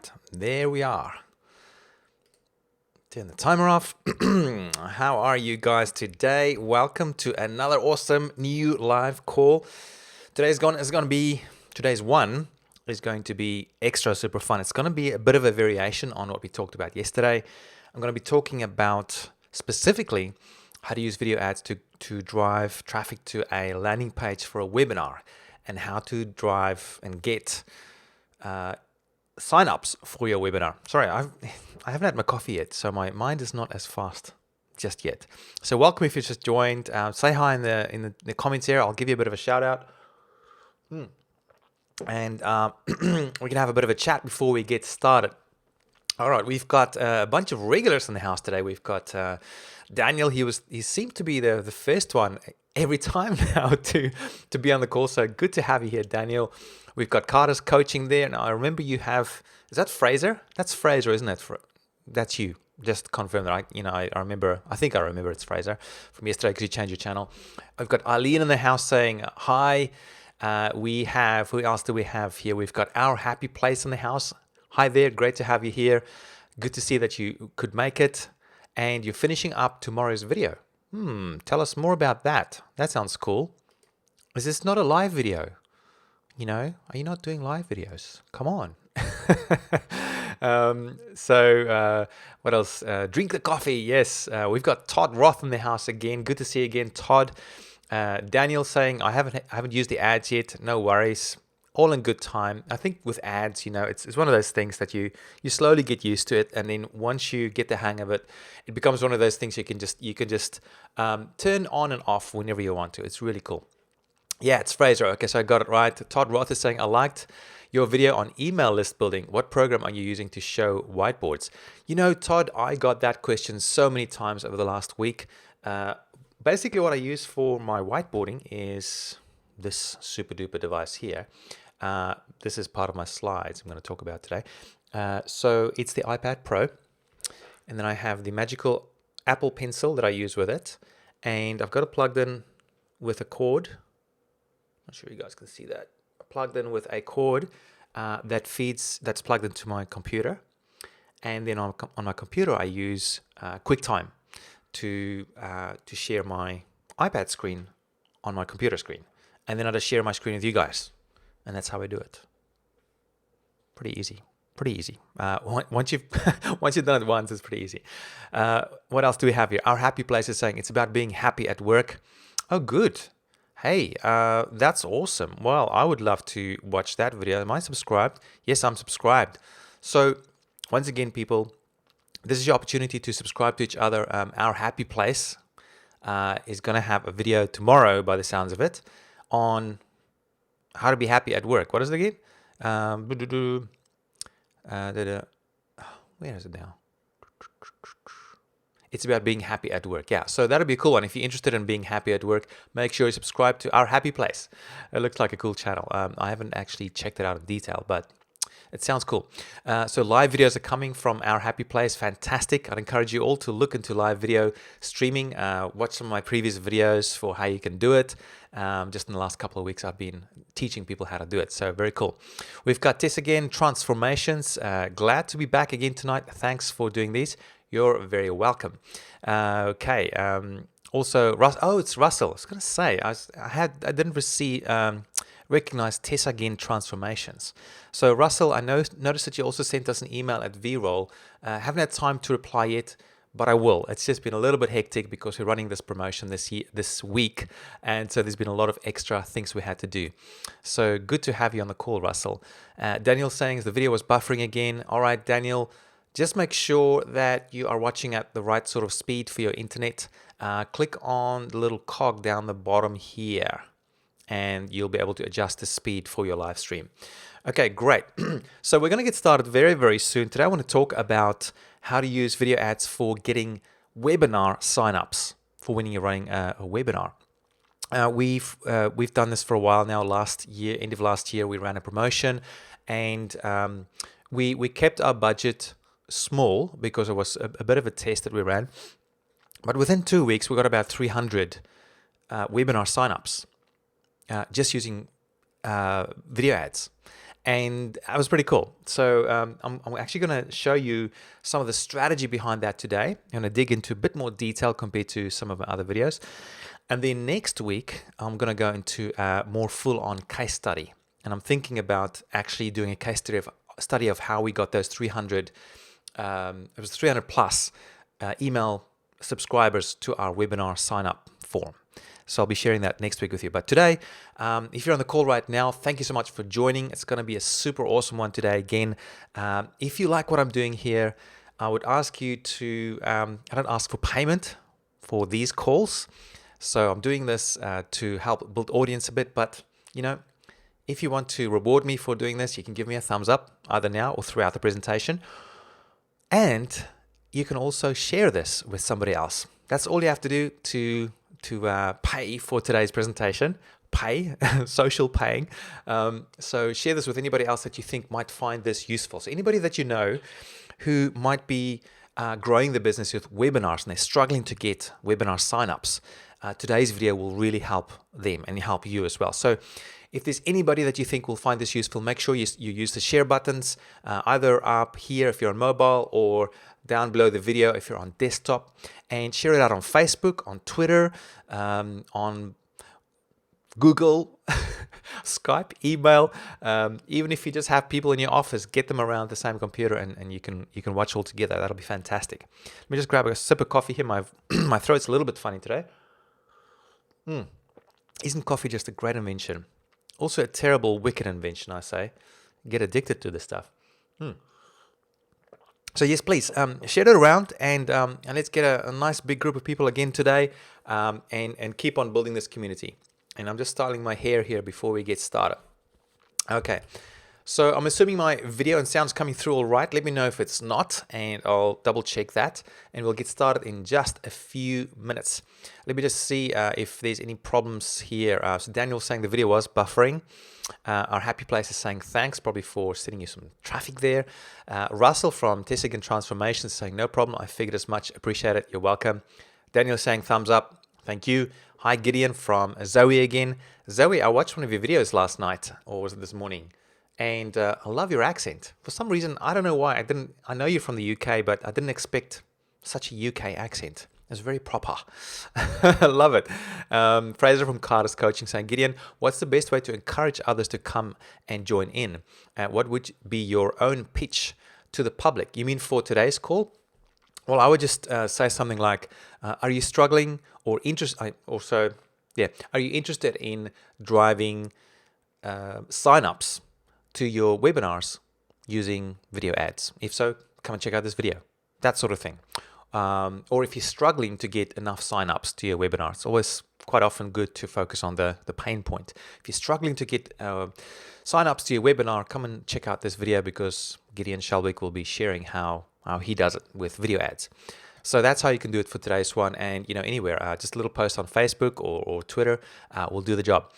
right, there we are. Turn the timer off. How are you guys today? Welcome to another awesome new live call. Today's one is going to be extra super fun. It's going to be a bit of a variation on what we talked about yesterday. I'm going to be talking about specifically how to use video ads to drive traffic to a landing page for a webinar, and how to drive and get signups for your webinar. Sorry, I haven't had my coffee yet, so my mind is not as fast just yet. So welcome if you just joined. Say hi in the comments here. I'll give you a bit of a shout out. And we can have a bit of a chat before we get started. All right, we've got a bunch of regulars in the house today. We've got Daniel. He seemed to be the first one every time now to be on the call. So good to have you here, Daniel. We've got Carter's coaching there. Now I remember you have, is that Fraser? That's Fraser, isn't it? That's you. Just confirm that. I think I remember it's Fraser from yesterday because you changed your channel. I've got Eileen in the house saying hi. We have, who else do we have here? We've got Our Happy Place in the house. Hi there, great to have you here. Good to see that you could make it. And you're finishing up tomorrow's video. Tell us more about that. That sounds cool. Is this not a live video? Are you not doing live videos? Come on. What else? Drink the coffee. Yes, we've got Todd Roth in the house again. Good to see you again, Todd. Daniel saying, I haven't used the ads yet. No worries. All in good time. I think with ads, it's one of those things that you slowly get used to it, and then once you get the hang of it, it becomes one of those things you can just turn on and off whenever you want to. It's really cool. Yeah, it's Fraser. Okay, so I got it right. Todd Roth is saying, I liked your video on email list building. What program are you using to show whiteboards? Todd, I got that question so many times over the last week. Basically, what I use for my whiteboarding is this super duper device here. This is part of my slides I'm going to talk about today. So it's the iPad Pro, and then I have the magical Apple Pencil that I use with it, and I've got it plugged in with a cord. Not sure you guys can see that. Plugged in with a cord that's plugged into my computer, and then on my computer I use QuickTime to share my iPad screen on my computer screen, and then I just share my screen with you guys, and that's how I do it. Pretty easy. Once you've done it once, it's pretty easy. What else do we have here? Our Happy Place is saying it's about being happy at work. Oh, good. Hey, that's awesome. Well, I would love to watch that video. Am I subscribed? Yes, I'm subscribed. So once again, people, this is your opportunity to subscribe to each other. Our Happy Place is going to have a video tomorrow, by the sounds of it, on how to be happy at work. What is it again? Where is it now? It's about being happy at work. Yeah, so that'll be a cool one. If you're interested in being happy at work, make sure you subscribe to Our Happy Place. It looks like a cool channel. I haven't actually checked it out in detail, but it sounds cool. So live videos are coming from Our Happy Place. Fantastic. I'd encourage you all to look into live video streaming. Watch some of my previous videos for how you can do it. Just in the last couple of weeks, I've been teaching people how to do it. So very cool. We've got Tess again, transformations. Glad to be back again tonight. Thanks for doing these. You're very welcome. Okay. Also, it's Russell. I was going to say, I didn't recognize Tess again, transformations. So Russell, I noticed that you also sent us an email at VRoll. Haven't had time to reply yet, but I will. It's just been a little bit hectic because we're running this promotion this week, and so there's been a lot of extra things we had to do. So good to have you on the call, Russell. Daniel saying the video was buffering again. All right, Daniel, just make sure that you are watching at the right sort of speed for your internet. Click on the little cog down the bottom here, and you'll be able to adjust the speed for your live stream. Okay, great. So we're going to get started very, very soon. Today I want to talk about how to use video ads for getting webinar signups for when you're running a webinar. We've done this for a while now. Last year, end of last year, we ran a promotion, and we kept our budget small because it was a bit of a test that we ran. But within 2 weeks, we got about 300 webinar signups just using video ads. And that was pretty cool. So I'm actually going to show you some of the strategy behind that today. I'm going to dig into a bit more detail compared to some of my other videos. And then next week, I'm going to go into a more full-on case study. And I'm thinking about actually doing a case study of how we got those 300, it was 300 plus email subscribers to our webinar sign-up form. So I'll be sharing that next week with you. But today, if you're on the call right now, thank you so much for joining. It's going to be a super awesome one today. Again, if you like what I'm doing here, I would ask you to, I don't ask for payment for these calls. So I'm doing this to help build audience a bit. But, you know, if you want to reward me for doing this, you can give me a thumbs up either now or throughout the presentation. And you can also share this with somebody else. That's all you have to do to pay for today's presentation. Pay, social paying. So share this with anybody else that you think might find this useful. So anybody that you know who might be growing the business with webinars and they're struggling to get webinar signups, today's video will really help them and help you as well. So if there's anybody that you think will find this useful, make sure you use the share buttons, either up here if you're on mobile or down below the video if you're on desktop, and share it out on Facebook, on Twitter, on Google, Skype, email. Even if you just have people in your office, get them around the same computer and you can watch all together. That'll be fantastic. Let me just grab a sip of coffee here. My throat's a little bit funny today. Isn't coffee just a great invention? Also a terrible, wicked invention, I say. Get addicted to this stuff. So yes, please share it around and let's get a nice big group of people again today and keep on building this community. And I'm just styling my hair here before we get started. Okay, so I'm assuming my video and sound's coming through all right. Let me know if it's not and I'll double check that and we'll get started in just a few minutes. Let me just see if there's any problems here. So Daniel's saying the video was buffering. Our Happy Place is saying thanks, probably for sending you some traffic there. Russell from Tessigan Transformation is saying no problem. I figured as much. Appreciate it. You're welcome. Daniel saying thumbs up. Thank you. Hi Gideon from Zoe again. Zoe, I watched one of your videos last night, or was it this morning? And I love your accent. For some reason, I don't know why. I know you're from the UK, but I didn't expect such a UK accent. It's very proper. I love it. Fraser from Carter's Coaching saying, Gideon, what's the best way to encourage others to come and join in? What would be your own pitch to the public? You mean for today's call? Well, I would just say something like, are you struggling or interested? Are you interested in driving signups to your webinars using video ads? If so, come and check out this video. That sort of thing. Or if you're struggling to get enough signups to your webinar, it's always quite often good to focus on the pain point. If you're struggling to get signups to your webinar, come and check out this video because Gideon Shalwick will be sharing how he does it with video ads. So that's how you can do it for today's one. And anywhere, just a little post on Facebook or Twitter will do the job.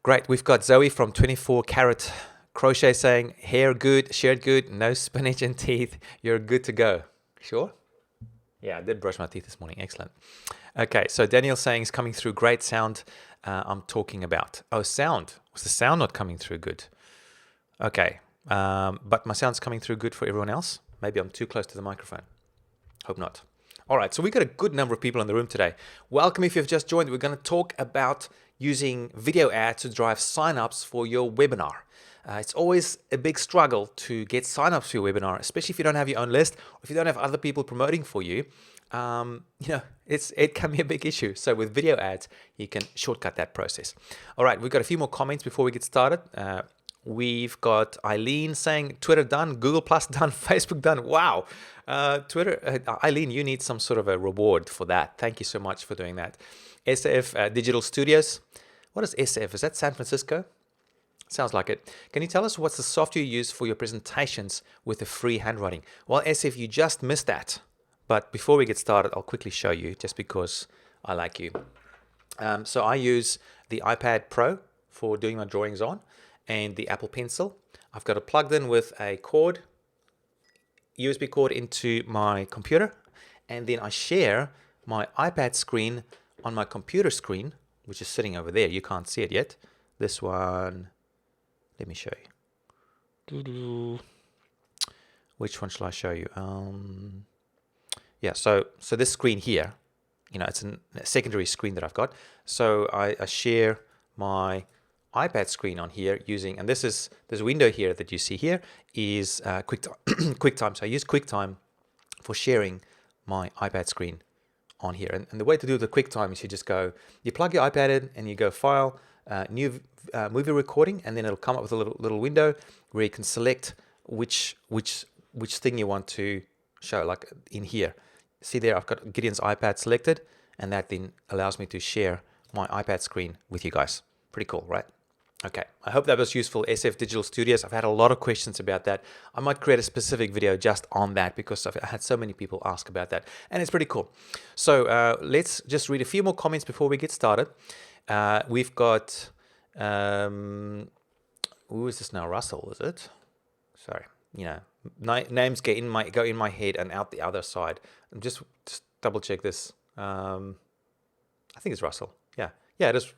Great. We've got Zoe from 24 Carat Crochet saying, hair good, shared good, no spinach and teeth. You're good to go. Sure? Yeah, I did brush my teeth this morning. Excellent. Okay, so Daniel saying is coming through. Great sound I'm talking about. Oh, sound. Was the sound not coming through good? Okay, but my sound's coming through good for everyone else? Maybe I'm too close to the microphone. Hope not. All right, so we've got a good number of people in the room today. Welcome if you've just joined. We're going to talk about using video ads to drive signups for your webinar. It's always a big struggle to get signups for your webinar, especially if you don't have your own list or if you don't have other people promoting for you. It can be a big issue. So with video ads, you can shortcut that process. All right, we've got a few more comments before we get started. We've got Eileen saying Twitter done, Google Plus done, Facebook done. Wow. Twitter, Eileen, you need some sort of a reward for that. Thank you so much for doing that. SF Digital Studios. What is SF? Is that San Francisco? Sounds like it. Can you tell us what's the software you use for your presentations with the free handwriting? Well, SF, you just missed that. But before we get started, I'll quickly show you just because I like you. So I use the iPad Pro for doing my drawings on and the Apple Pencil. I've got it plugged in with a cord, USB cord into my computer, and then I share my iPad screen on my computer screen, which is sitting over there. You can't see it yet. This one, let me show you. Which one shall I show you? Yeah, so this screen here, it's a secondary screen that I've got. So I share my iPad screen on here using, and this window here that you see here is QuickTime. QuickTime. So I use QuickTime for sharing my iPad screen on here. And the way to do the QuickTime is you plug your iPad in and you go File, New Movie Recording, and then it'll come up with a little window where you can select which thing you want to show, like in here. See there, I've got Gideon's iPad selected, and that then allows me to share my iPad screen with you guys. Pretty cool, right? Okay, I hope that was useful, SF Digital Studios. I've had a lot of questions about that. I might create a specific video just on that because I've had so many people ask about that, and it's pretty cool. So let's just read a few more comments before we get started. We've got, who is this now? Russell, is it? Sorry, names go in my head and out the other side. Just double check this. I think it's Russell. Yeah, it is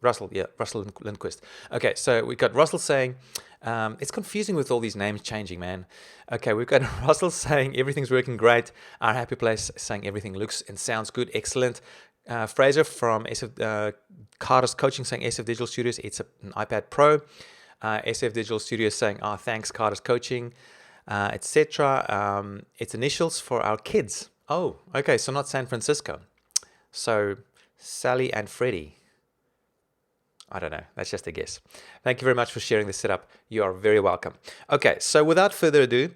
Russell. Yeah, Russell Lindquist. Okay, so we've got Russell saying, it's confusing with all these names changing, man. Okay, we've got Russell saying everything's working great. Our happy place saying everything looks and sounds good, excellent. Fraser from Carter's Coaching saying SF Digital Studios, it's an iPad Pro. SF Digital Studios saying, thanks Carter's Coaching, etc. It's initials for our kids. Oh, okay, so not San Francisco. So Sally and Freddie. I don't know. That's just a guess. Thank you very much for sharing the setup. You are very welcome. Okay, so without further ado,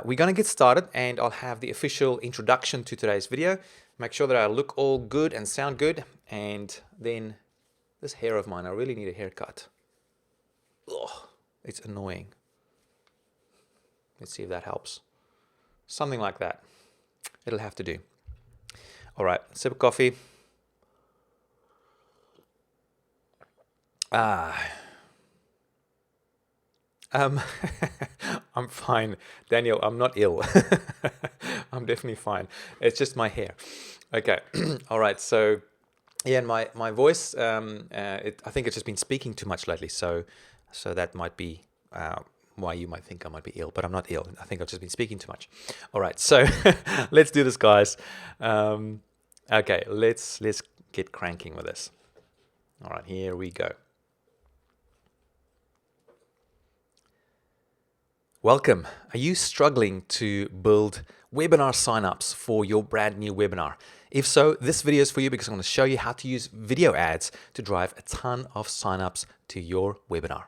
we're going to get started, and I'll have the official introduction to today's video. Make sure that I look all good and sound good. And then this hair of mine, I really need a haircut. Ugh, it's annoying. Let's see if that helps. Something like that. It'll have to do. All right, sip of coffee. I'm fine, Daniel. I'm not ill. I'm definitely fine. It's just my hair. Okay. All right. So, yeah, and my voice. I think it's just been speaking too much lately. So that might be why you might think I might be ill, but I'm not ill. I think I've just been speaking too much. All right. So let's do this, guys. Okay. Let's get cranking with this. All right. Here we go. Welcome. Are you struggling to build webinar signups for your brand new webinar? If so, this video is for you because I'm going to show you how to use video ads to drive a ton of signups to your webinar.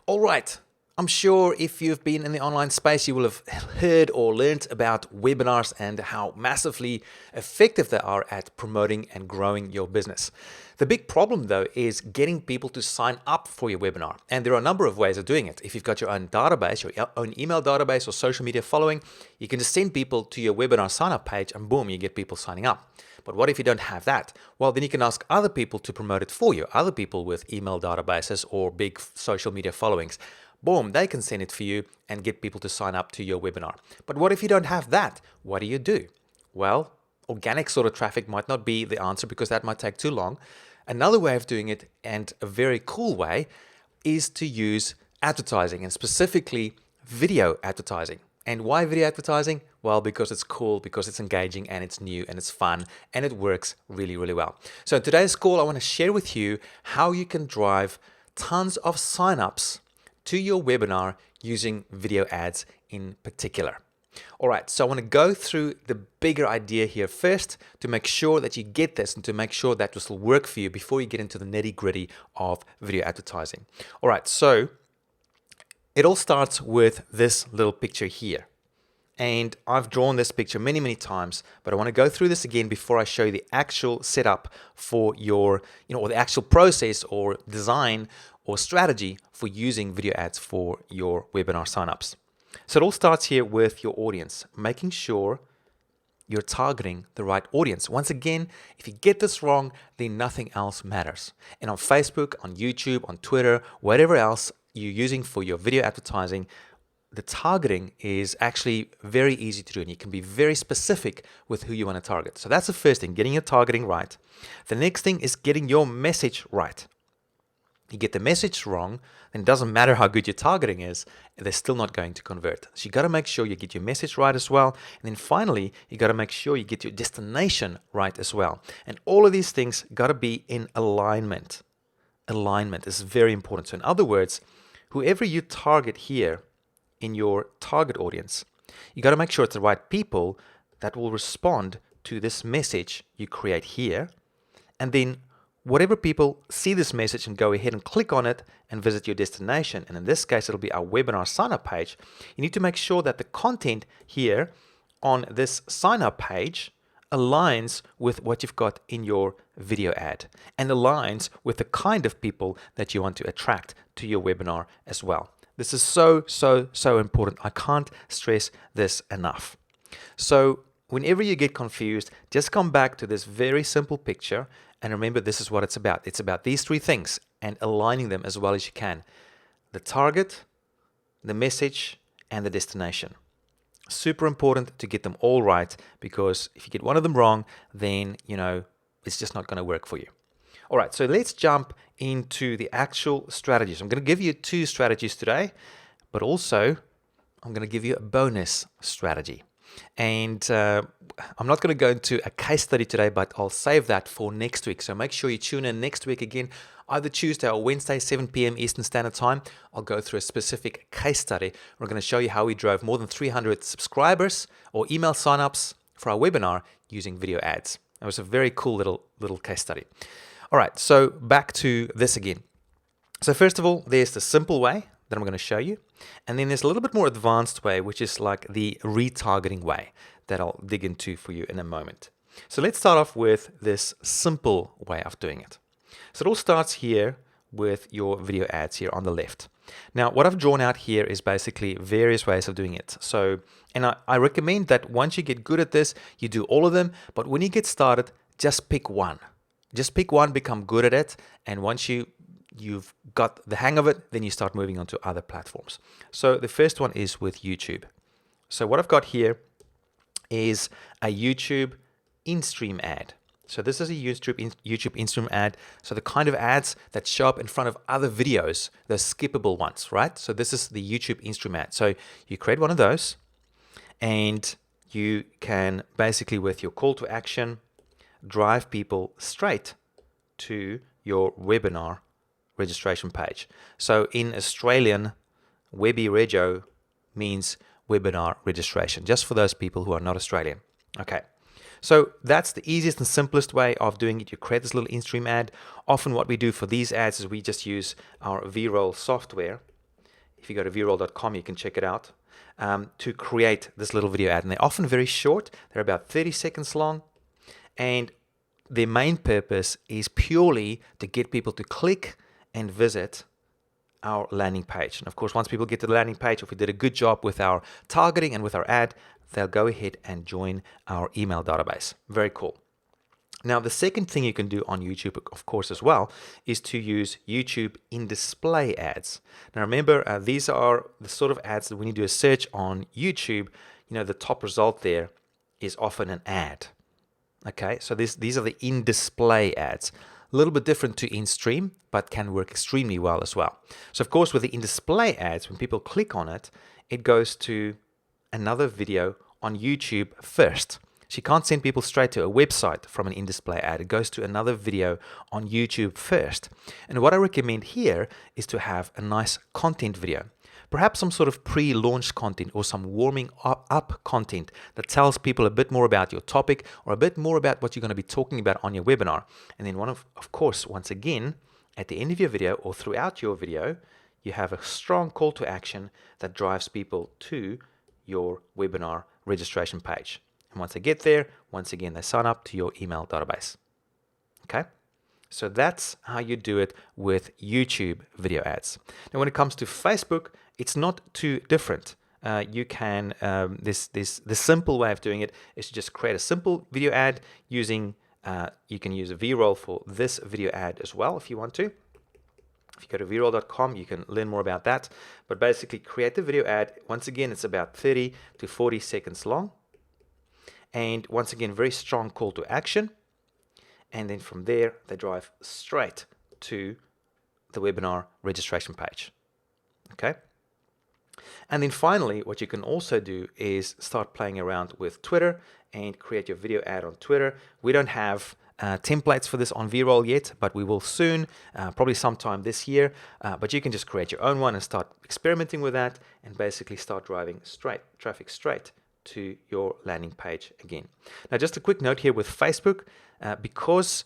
All right. I'm sure if you've been in the online space, you will have heard or learned about webinars and how massively effective they are at promoting and growing your business. The big problem, though, is getting people to sign up for your webinar. And there are a number of ways of doing it. If you've got your own database, your own email database or social media following, you can just send people to your webinar sign-up page and boom, you get people signing up. But what if you don't have that? Well, then you can ask other people to promote it for you, other people with email databases or big social media followings. Boom, they can send it for you and get people to sign up to your webinar. But what if you don't have that? What do? Well, organic sort of traffic might not be the answer because that might take too long. Another way of doing it, and a very cool way, is to use advertising, and specifically video advertising. And why video advertising? Well, because it's cool, because it's engaging, and it's new, and it's fun, and it works really, really well. So in today's call, I want to share with you how you can drive tons of signups to your webinar using video ads in particular. All right, so I want to go through the bigger idea here first to make sure that you get this and to make sure that this will work for you before you get into the nitty-gritty of video advertising. All right, so it all starts with this little picture here. And I've drawn this picture many, many times, but I want to go through this again before I show you the actual setup for your, or the actual process or design or strategy for using video ads for your webinar signups. So it all starts here with your audience, making sure you're targeting the right audience. Once again, if you get this wrong, then nothing else matters. And on Facebook, on YouTube, on Twitter, whatever else you're using for your video advertising, the targeting is actually very easy to do, and you can be very specific with who you want to target. So that's the first thing, getting your targeting right. The next thing is getting your message right. You get the message wrong, then it doesn't matter how good your targeting is, they're still not going to convert. So you got to make sure you get your message right as well. And then finally, you got to make sure you get your destination right as well. And all of these things got to be in alignment. Alignment is very important. So in other words, whoever you target here in your target audience, you got to make sure it's the right people that will respond to this message you create here. And then whatever people see this message and go ahead and click on it and visit your destination, and in this case it'll be our webinar sign up page, you need to make sure that the content here on this sign up page aligns with what you've got in your video ad and aligns with the kind of people that you want to attract to your webinar as well. This is so important. I can't stress this enough. So whenever you get confused, just come back to this very simple picture and remember this is what it's about. It's about these three things and aligning them as well as you can. The target, the message, and the destination. Super important to get them all right, because if you get one of them wrong, then, it's just not going to work for you. All right, so let's jump into the actual strategies. I'm going to give you 2 strategies today, but also I'm going to give you a bonus strategy. And I'm not going to go into a case study today, but I'll save that for next week. So make sure you tune in next week again, either Tuesday or Wednesday, 7 p.m. Eastern Standard Time. I'll go through a specific case study. We're going to show you how we drove more than 300 subscribers or email signups for our webinar using video ads. It was a very cool little case study. All right, so back to this again. So first of all, there's the simple way that I'm going to show you. And then there's a little bit more advanced way, which is like the retargeting way that I'll dig into for you in a moment. So let's start off with this simple way of doing it. So it all starts here with your video ads here on the left. Now, what I've drawn out here is basically various ways of doing it. So, and I recommend that once you get good at this, you do all of them. But when you get started, just pick one. Just pick one, become good at it. And once you've got the hang of it, then you start moving on to other platforms. So the first one is with YouTube. So what I've got here is a YouTube in-stream ad. So this is a YouTube in-stream ad. So the kind of ads that show up in front of other videos, the skippable ones, right? So this is the YouTube in-stream ad. So you create one of those, and you can basically, with your call to action, drive people straight to your webinar registration page. So in Australian, Webby Rego means webinar registration, just for those people who are not Australian. Okay, so that's the easiest and simplest way of doing it. You create this little in-stream ad. Often what we do for these ads is we just use our V-Roll software. If you go to vroll.com, you can check it out, to create this little video ad. And they're often very short. They're about 30 seconds long. And their main purpose is purely to get people to click and visit our landing page. And of course, once people get to the landing page, if we did a good job with our targeting and with our ad, they'll go ahead and join our email database. Very cool. Now, the second thing you can do on YouTube, of course, as well, is to use YouTube in-display ads. Now, remember, these are the sort of ads that when you do a search on YouTube, the top result there is often an ad. Okay, so these are the in-display ads. A little bit different to in-stream, but can work extremely well as well. So of course, with the in-display ads, when people click on it, it goes to another video on YouTube first. So you can't send people straight to a website from an in-display ad. It goes to another video on YouTube first. And what I recommend here is to have a nice content video. Perhaps some sort of pre-launch content or some warming up content that tells people a bit more about your topic or a bit more about what you're going to be talking about on your webinar. And then of course, once again, at the end of your video or throughout your video, you have a strong call to action that drives people to your webinar registration page. And once they get there, once again, they sign up to your email database. Okay? So that's how you do it with YouTube video ads. Now, when it comes to Facebook, it's not too different. You can, the simple way of doing it is to just create a simple video ad using, you can use a V-Roll for this video ad as well if you want to. If you go to vroll.com, you can learn more about that. But basically, create the video ad. Once again, it's about 30 to 40 seconds long. And once again, very strong call to action. And then from there, they drive straight to the webinar registration page. Okay. And then finally, what you can also do is start playing around with Twitter and create your video ad on Twitter. We don't have templates for this on VRoll yet, but we will soon, probably sometime this year. But you can just create your own one and start experimenting with that and basically start driving traffic straight to your landing page again. Now, just a quick note here with Facebook, because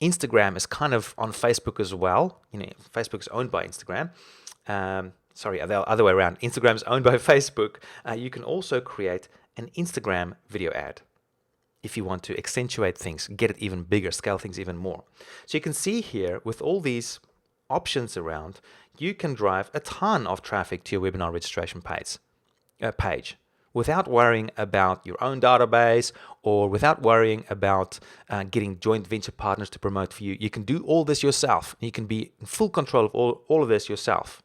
Instagram is kind of on Facebook as well. You know, Facebook is owned by Instagram. Sorry, the other way around. Instagram is owned by Facebook. You can also create an Instagram video ad if you want to accentuate things, get it even bigger, scale things even more. So you can see here with all these options around, you can drive a ton of traffic to your webinar registration page without worrying about your own database or without worrying about getting joint venture partners to promote for you. You can do all this yourself. You can be in full control of all of this yourself.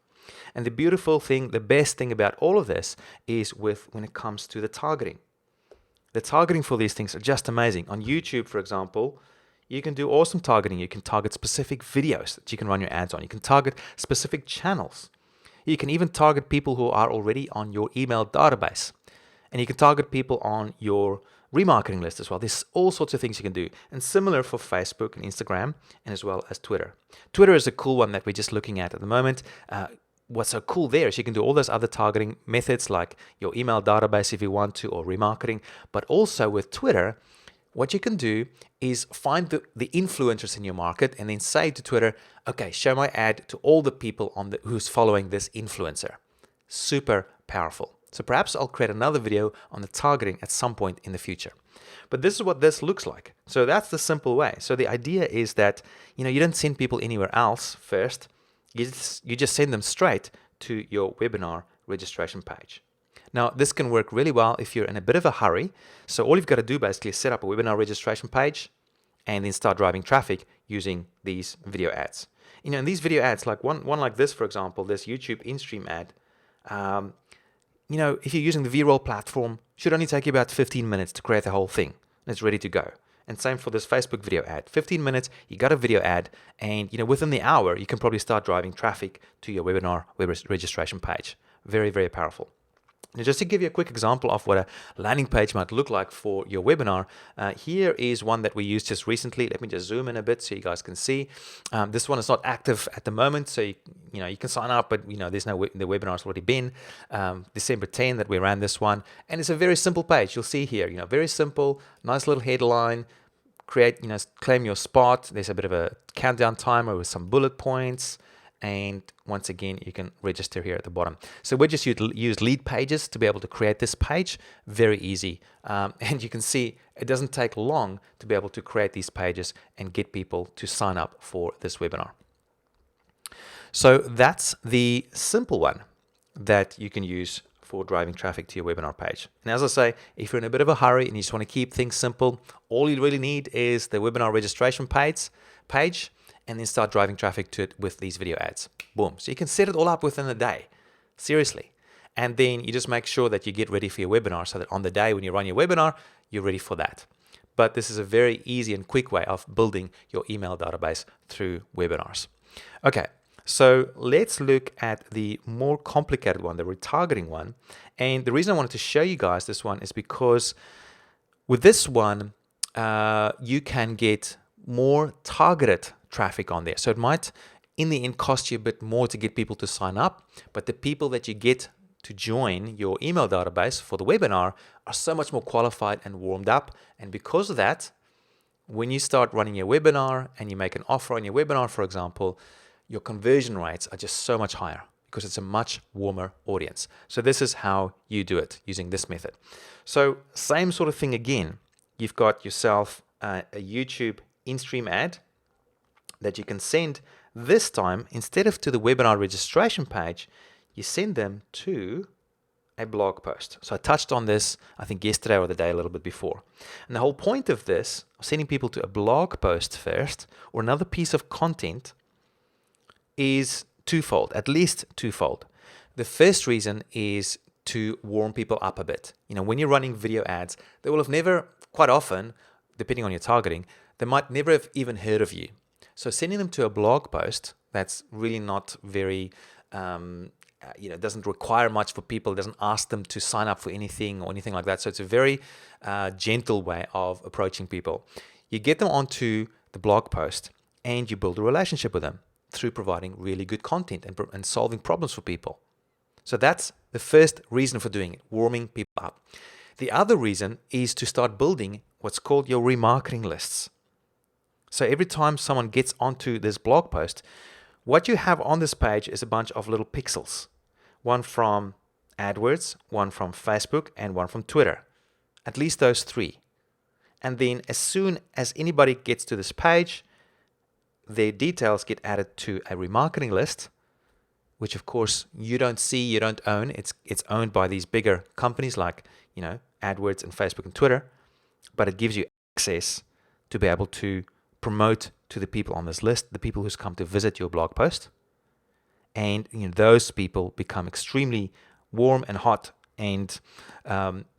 And the beautiful thing, the best thing about all of this is when it comes to the targeting. The targeting for these things are just amazing. On YouTube, for example, you can do awesome targeting. You can target specific videos that you can run your ads on. You can target specific channels. You can even target people who are already on your email database. And you can target people on your remarketing list as well. There's all sorts of things you can do. And similar for Facebook and Instagram, and as well as Twitter. Twitter is a cool one that we're just looking at the moment. What's so cool there is you can do all those other targeting methods like your email database if you want to, or remarketing. But also with Twitter, what you can do is find the influencers in your market and then say to Twitter, okay, show my ad to all the people who's following this influencer. Super powerful. So perhaps I'll create another video on the targeting at some point in the future. But this is what this looks like. So that's the simple way. So the idea is that, you don't send people anywhere else first. You just send them straight to your webinar registration page. Now, this can work really well if you're in a bit of a hurry. So all you've got to do basically is set up a webinar registration page and then start driving traffic using these video ads. And these video ads, like one like this, for example, this YouTube in-stream ad, if you're using the VRoll platform, should only take you about 15 minutes to create the whole thing. And it's ready to go. And same for this Facebook video ad. 15 minutes, you got a video ad, and within the hour, you can probably start driving traffic to your webinar registration page. Very, very powerful. Now, just to give you a quick example of what a landing page might look like for your webinar, here is one that we used just recently. Let me just zoom in a bit so you guys can see. This one is not active at the moment, so you can sign up, but there's the webinar's already been December 10 that we ran this one, and it's a very simple page. You'll see here, very simple, nice little headline. Create, claim your spot. There's a bit of a countdown timer with some bullet points. And once again, you can register here at the bottom. So we just use lead pages to be able to create this page. Very easy. And you can see it doesn't take long to be able to create these pages and get people to sign up for this webinar. So that's the simple one that you can use for driving traffic to your webinar page. And as I say, if you're in a bit of a hurry and you just want to keep things simple, all you really need is the webinar registration page, and then start driving traffic to it with these video ads. Boom. So you can set it all up within a day. Seriously. And then you just make sure that you get ready for your webinar so that on the day when you run your webinar, you're ready for that. But this is a very easy and quick way of building your email database through webinars. Okay. So let's look at the more complicated one, the retargeting one. And the reason I wanted to show you guys this one is because with this one, you can get more targeted traffic on there. So it might, in the end, cost you a bit more to get people to sign up, but the people that you get to join your email database for the webinar are so much more qualified and warmed up. And because of that, when you start running your webinar and you make an offer on your webinar, for example, your conversion rates are just so much higher because it's a much warmer audience. So this is how you do it using this method. So same sort of thing again. You've got yourself a YouTube in-stream ad that you can send. This time, instead of to the webinar registration page, you send them to a blog post. So I touched on this, I think yesterday or the day a little bit before. And the whole point of this, of sending people to a blog post first, or another piece of content, is twofold, at least twofold. The first reason is to warm people up a bit. When you're running video ads, they will have never, quite often, depending on your targeting, they might never have even heard of you. So sending them to a blog post that's really not very, doesn't require much for people, doesn't ask them to sign up for anything or anything like that. So it's a very gentle way of approaching people. You get them onto the blog post and you build a relationship with them through providing really good content and solving problems for people. So that's the first reason for doing it, warming people up. The other reason is to start building what's called your remarketing lists. So every time someone gets onto this blog post, what you have on this page is a bunch of little pixels. One from AdWords, one from Facebook, and one from Twitter. At least those three. And then as soon as anybody gets to this page, their details get added to a remarketing list, which of course you don't see, you don't own. It's owned by these bigger companies like, AdWords and Facebook and Twitter, but it gives you access to be able to promote to the people on this list, the people who's come to visit your blog post. And those people become extremely warm and hot and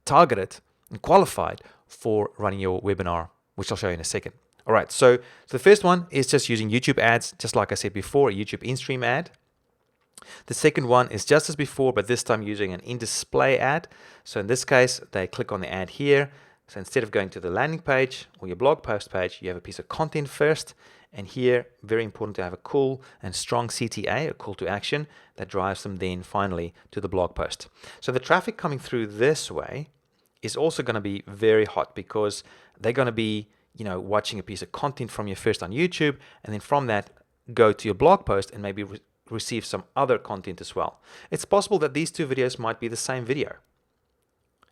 targeted and qualified for running your webinar, which I'll show you in a second. All right, so the first one is just using YouTube ads, just like I said before, a YouTube in-stream ad. The second one is just as before, but this time using an in-display ad. So in this case, they click on the ad here. So instead of going to the landing page or your blog post page, you have a piece of content first. And here, very important to have a cool and strong CTA, a call to action, that drives them then finally to the blog post. So the traffic coming through this way is also going to be very hot because they're going to be watching a piece of content from you first on YouTube, and then from that go to your blog post and maybe receive some other content as well. It's possible that these two videos might be the same video,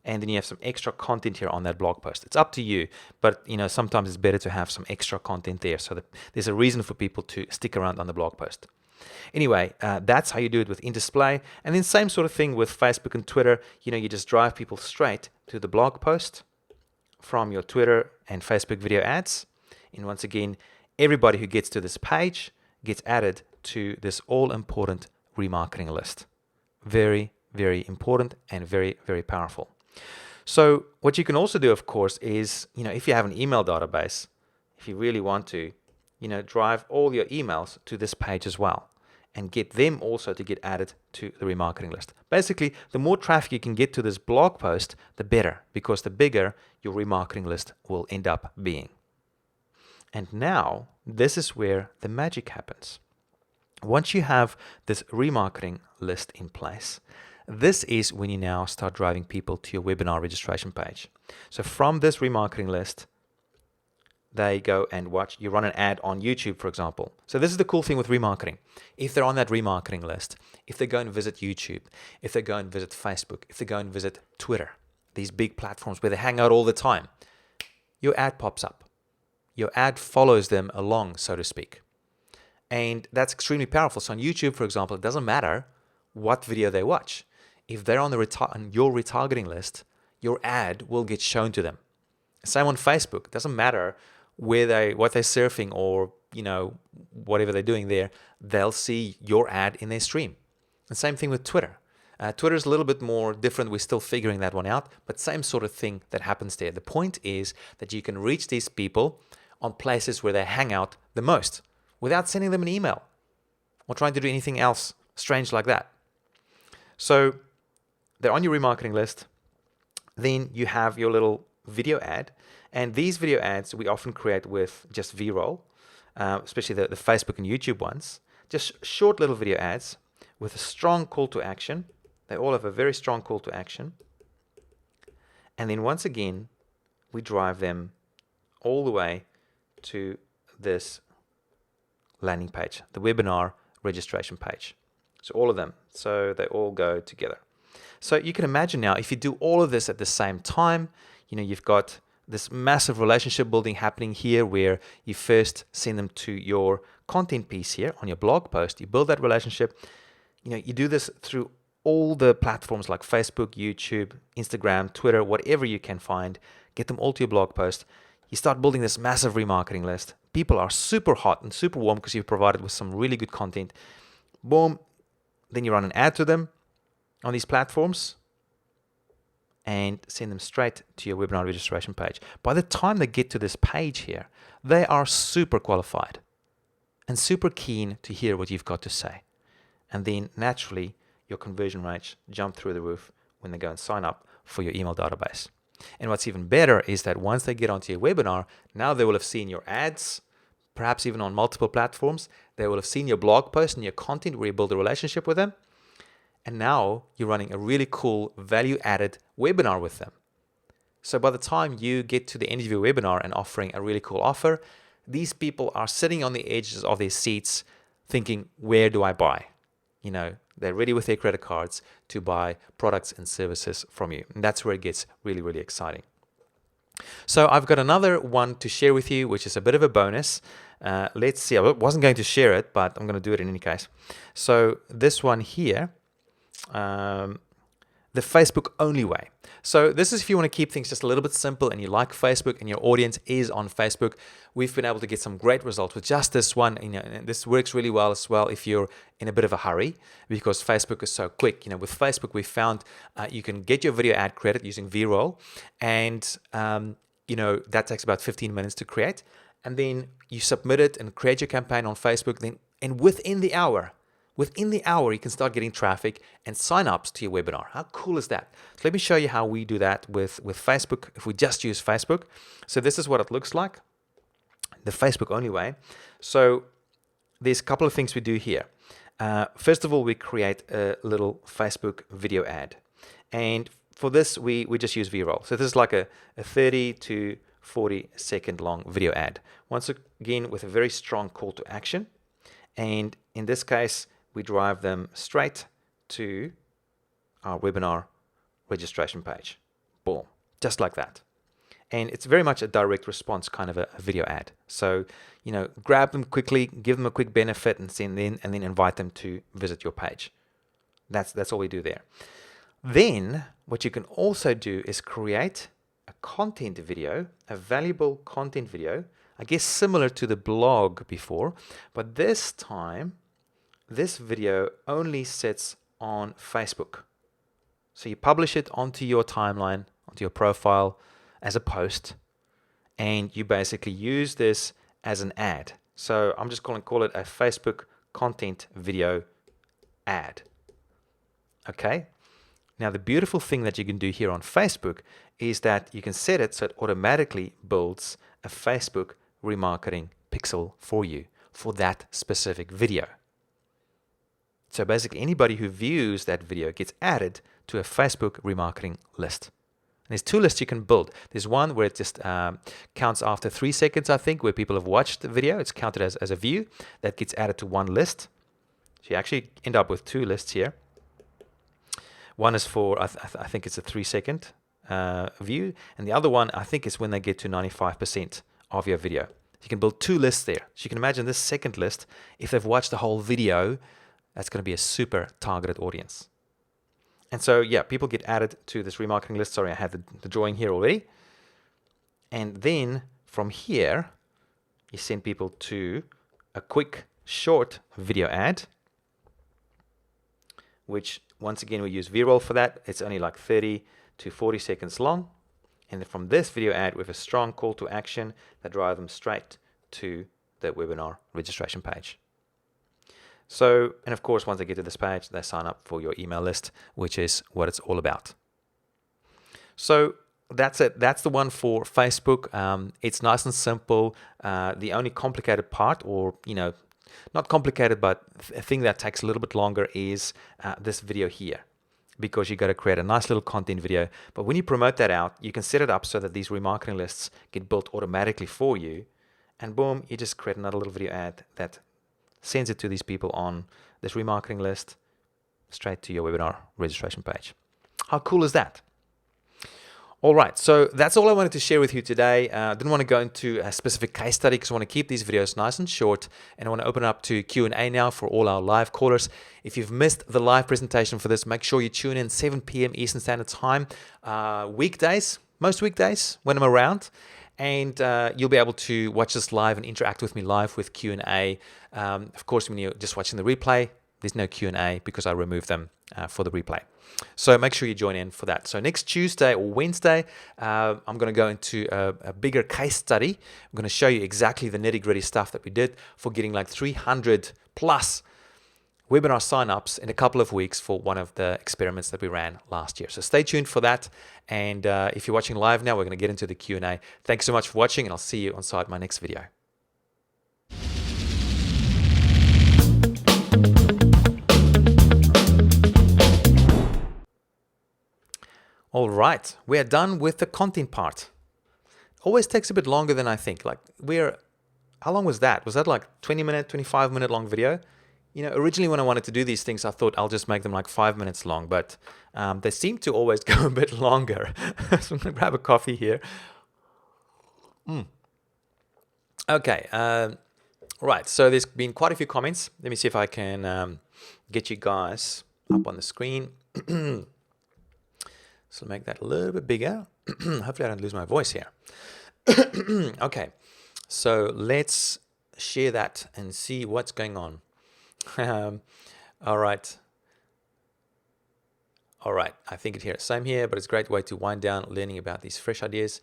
and then you have some extra content here on that blog post. It's up to you, but sometimes it's better to have some extra content there so that there's a reason for people to stick around on the blog post. Anyway, that's how you do it with in-display, and then same sort of thing with Facebook and Twitter. You just drive people straight to the blog post from your Twitter and Facebook video ads. And once again, everybody who gets to this page gets added to this all-important remarketing list. Very, very important and very, very powerful. So what you can also do, of course, is, if you have an email database, if you really want to, drive all your emails to this page as well and get them also to get added to the remarketing list. Basically, the more traffic you can get to this blog post, the better, because the bigger your remarketing list will end up being. And now, this is where the magic happens. Once you have this remarketing list in place, this is when you now start driving people to your webinar registration page. So from this remarketing list, they go and watch, you run an ad on YouTube, for example. So this is the cool thing with remarketing. If they're on that remarketing list, if they go and visit YouTube, if they go and visit Facebook, if they go and visit Twitter, these big platforms where they hang out all the time, your ad pops up. Your ad follows them along, so to speak. And that's extremely powerful. So on YouTube, for example, it doesn't matter what video they watch. If they're on your retargeting list, your ad will get shown to them. Same on Facebook. It doesn't matter what they're surfing or whatever they're doing there. They'll see your ad in their stream. And same thing with Twitter. Twitter is a little bit more different. We're still figuring that one out, but same sort of thing that happens there. The point is that you can reach these people on places where they hang out the most without sending them an email or trying to do anything else strange like that. So they're on your remarketing list. Then you have your little video ad. And these video ads we often create with just V-roll, especially the Facebook and YouTube ones. Just short little video ads with a strong call to action. They all have a very strong call to action. And then once again, we drive them all the way to this landing page, the webinar registration page. So all of them. So they all go together. So you can imagine now, if you do all of this at the same time, you've got this massive relationship building happening here where you first send them to your content piece here on your blog post. You build that relationship. You do this through all the platforms like Facebook, YouTube, Instagram, Twitter, whatever you can find. Get them all to your blog post. You start building this massive remarketing list. People are super hot and super warm because you've provided with some really good content. Boom. Then you run an ad to them on these platforms and send them straight to your webinar registration page. By the time they get to this page here, they are super qualified and super keen to hear what you've got to say. And then naturally, your conversion rates jump through the roof when they go and sign up for your email database. And what's even better is that once they get onto your webinar, now they will have seen your ads, perhaps even on multiple platforms. They will have seen your blog post and your content where you build a relationship with them. And now you're running a really cool value-added webinar with them. So by the time you get to the end of your webinar and offering a really cool offer, these people are sitting on the edges of their seats thinking, where do I buy? They're ready with their credit cards to buy products and services from you. And that's where it gets really, really exciting. So I've got another one to share with you, which is a bit of a bonus. Let's see. I wasn't going to share it, but I'm going to do it in any case. So this one here, the Facebook only way. So this is if you want to keep things just a little bit simple and you like Facebook and your audience is on Facebook. We've been able to get some great results with just this one. And this works really well as well if you're in a bit of a hurry because Facebook is so quick. With Facebook, we found you can get your video ad credit using V-roll, and that takes about 15 minutes to create. And then you submit it and create your campaign on Facebook. And within the hour, you can start getting traffic and signups to your webinar. How cool is that? So let me show you how we do that with Facebook if we just use Facebook. So this is what it looks like, the Facebook only way. So there's a couple of things we do here. First of all, we create a little Facebook video ad. And for this, we just use V-roll. So this is like a 30 to 40 second long video ad. Once again, with a very strong call to action. And in this case, we drive them straight to our webinar registration page. Boom, just like that. And it's very much a direct response kind of a video ad. So, grab them quickly, give them a quick benefit, and then invite them to visit your page. That's all we do there. Then what you can also do is create a content video, a valuable content video, I guess similar to the blog before, but this time, this video only sits on Facebook. So you publish it onto your timeline, onto your profile as a post, and you basically use this as an ad. So I'm just going to call it a Facebook content video ad. Okay. Now the beautiful thing that you can do here on Facebook is that you can set it so it automatically builds a Facebook remarketing pixel for you for that specific video. So basically anybody who views that video gets added to a Facebook remarketing list. And there's two lists you can build. There's one where it just counts after 3 seconds, I think, where people have watched the video. It's counted as a view. That gets added to one list. So you actually end up with two lists here. One is for, I think it's a 3 second view. And the other one, I think, is when they get to 95% of your video. You can build two lists there. So you can imagine this second list, if they've watched the whole video, that's going to be a super targeted audience. And so, yeah, people get added to this remarketing list. Sorry, I have the drawing here already. And then from here, you send people to a quick, short video ad, which once again, we use V-roll for that. It's only like 30 to 40 seconds long. And then from this video ad, we have a strong call to action that drives them straight to the webinar registration page. So, and of course, once they get to this page, they sign up for your email list, which is what it's all about. So that's it. That's the one for Facebook. It's nice and simple. The only complicated part, or, not complicated, but a thing that takes a little bit longer is this video here, because you got to create a nice little content video. But when you promote that out, you can set it up so that these remarketing lists get built automatically for you. And boom, you just create another little video ad that sends it to these people on this remarketing list straight to your webinar registration page. How cool is that? All right, so that's all I wanted to share with you today. I didn't want to go into a specific case study because I want to keep these videos nice and short, and I want to open up to Q&A now for all our live callers. If you've missed the live presentation for this, make sure you tune in 7 p.m. Eastern Standard Time, weekdays, most weekdays when I'm around. and you'll be able to watch this live and interact with me live with Q&A. Of course, when you're just watching the replay, there's no Q&A because I removed them for the replay. So make sure you join in for that. So next Tuesday or Wednesday, I'm going to go into a bigger case study. I'm going to show you exactly the nitty-gritty stuff that we did for getting like 300 plus webinar signups in a couple of weeks for one of the experiments that we ran last year. So stay tuned for that. And if you're watching live now, we're going to get into the Q&A. Thanks so much for watching, and I'll see you on my next video. All right, we are done with the content part. Always takes a bit longer than I think. Like how long was that? Was that like 20-minute, 25-minute long video? You know, originally when I wanted to do these things, I thought I'll just make them like 5 minutes long, but they seem to always go a bit longer. So I'm gonna grab a coffee here. Okay, right, so there's been quite a few comments. Let me see if I can get you guys up on the screen. So make that a little bit bigger. Hopefully I don't lose my voice here. Okay, so let's share that and see what's going on. All right. I think it here. Same here, but it's a great way to wind down learning about these fresh ideas.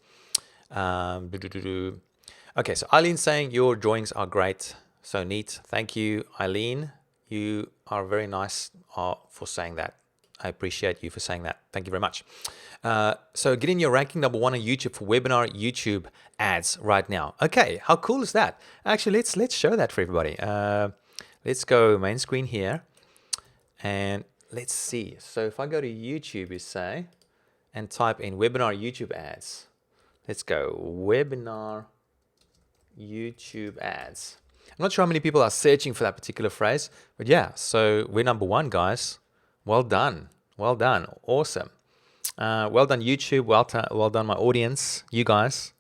Okay, so Eileen's saying your drawings are great. So neat. Thank you, Eileen. You are very nice for saying that. I appreciate you for saying that. Thank you very much. So getting your ranking #1 on YouTube for webinar YouTube ads right now. Okay, how cool is that? Actually, let's show that for everybody. Let's go main screen here, and let's see. So if I go to YouTube, you say, and type in webinar YouTube ads. Let's go webinar YouTube ads. I'm not sure how many people are searching for that particular phrase, but yeah, so we're #1, guys. Well done. Well done. Awesome. Well done, YouTube. Well done, my audience, you guys.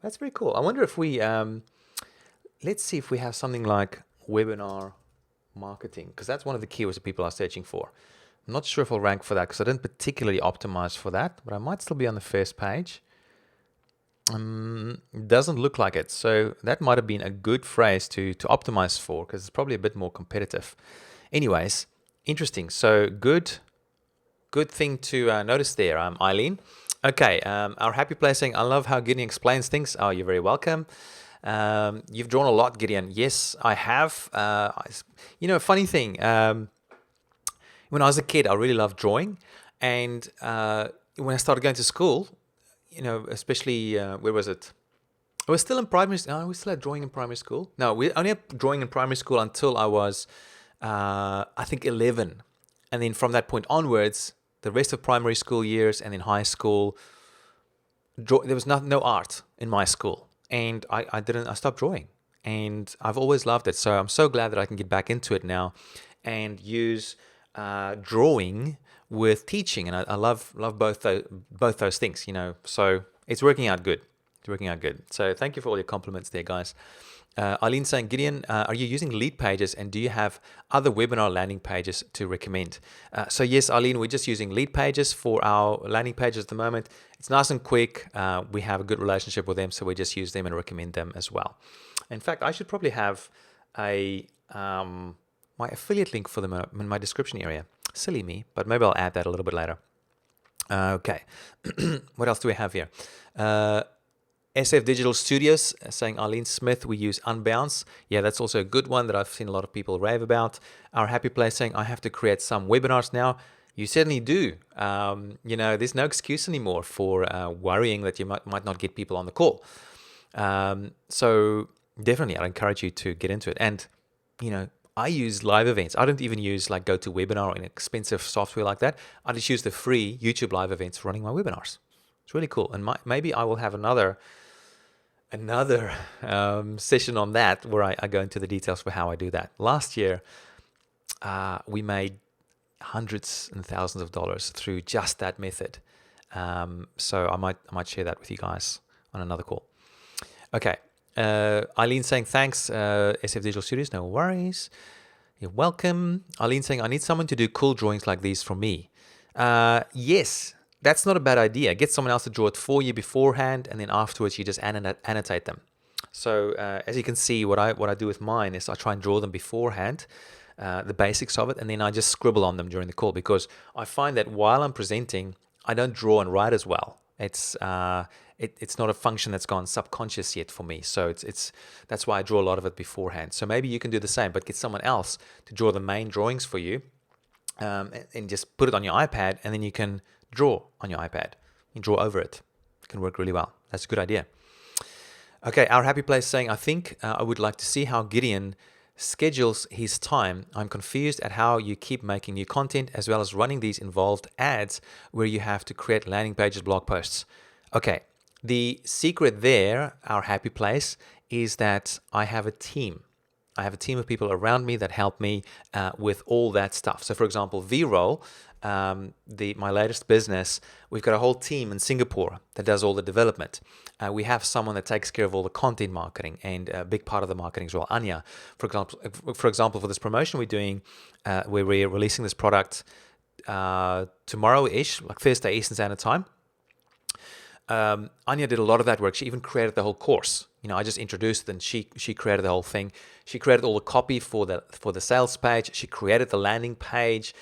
That's very cool. I wonder if we, let's see if we have something like webinar marketing, because that's one of the keywords that people are searching for. I'm not sure if I'll rank for that because I didn't particularly optimize for that, but I might still be on the first page. Doesn't look like it. So that might have been a good phrase to optimize for, because it's probably a bit more competitive. Anyways, interesting. So good thing to notice there, Eileen. Okay, our happy place saying, I love how Gideon explains things. Oh, you're very welcome. You've drawn a lot, Gideon. Yes, I have. You know, funny thing, when I was a kid, I really loved drawing. And when I started going to school, you know, especially, where was it? I was still in primary school. No, we still had drawing in primary school. No, we only had drawing in primary school until I was, I think, 11. And then from that point onwards, the rest of primary school years and in high school, there was no art in my school. And I stopped drawing. And I've always loved it. So I'm so glad that I can get back into it now and use drawing with teaching. And I love both those things, you know. So it's working out good. It's working out good. So thank you for all your compliments there, guys. Eileen saying, Gideon, are you using lead pages, and do you have other webinar landing pages to recommend? So yes, Eileen, we're just using lead pages for our landing pages at the moment. It's nice and quick. We have a good relationship with them, so we just use them and recommend them as well. In fact, I should probably have my affiliate link for them in my description area. Silly me, but maybe I'll add that a little bit later. Okay, what else do we have here? SF Digital Studios saying, Arlene Smith, we use Unbounce. Yeah, that's also a good one that I've seen a lot of people rave about. Our Happy Place saying, I have to create some webinars now. You certainly do. You know, there's no excuse anymore for worrying that you might not get people on the call. So definitely, I'd encourage you to get into it. And, you know, I use live events. I don't even use like GoToWebinar or an expensive software like that. I just use the free YouTube live events for running my webinars. It's really cool. And maybe I will have another session on that where I go into the details for how I do that. Last year, we made hundreds and thousands of dollars through just that method. So I might share that with you guys on another call. Okay. Eileen saying, thanks, SF Digital Studios. No worries. You're welcome. Eileen saying, I need someone to do cool drawings like these for me. Yes, that's not a bad idea. Get someone else to draw it for you beforehand, and then afterwards you just annotate them. So as you can see, what I do with mine is I try and draw them beforehand, the basics of it, and then I just scribble on them during the call, because I find that while I'm presenting, I don't draw and write as well. It's not a function that's gone subconscious yet for me. So that's why I draw a lot of it beforehand. So maybe you can do the same, but get someone else to draw the main drawings for you, and just put it on your iPad, and then you can draw on your iPad. You can draw over it. It can work really well. That's a good idea. Okay, our happy place saying, I think I would like to see how Gideon schedules his time. I'm confused at how you keep making new content as well as running these involved ads where you have to create landing pages, blog posts. Okay, the secret there, our happy place, is that I have a team. I have a team of people around me that help me with all that stuff. So for example, V-Roll, my latest business, we've got a whole team in Singapore that does all the development. We have someone that takes care of all the content marketing and a big part of the marketing as well. Anya, for example, for this promotion we're doing, where we're releasing this product tomorrow-ish, like Thursday Eastern Standard Time. Anya did a lot of that work. She even created the whole course. I just introduced it, and she created the whole thing. She created all the copy for the sales page. She created the landing page.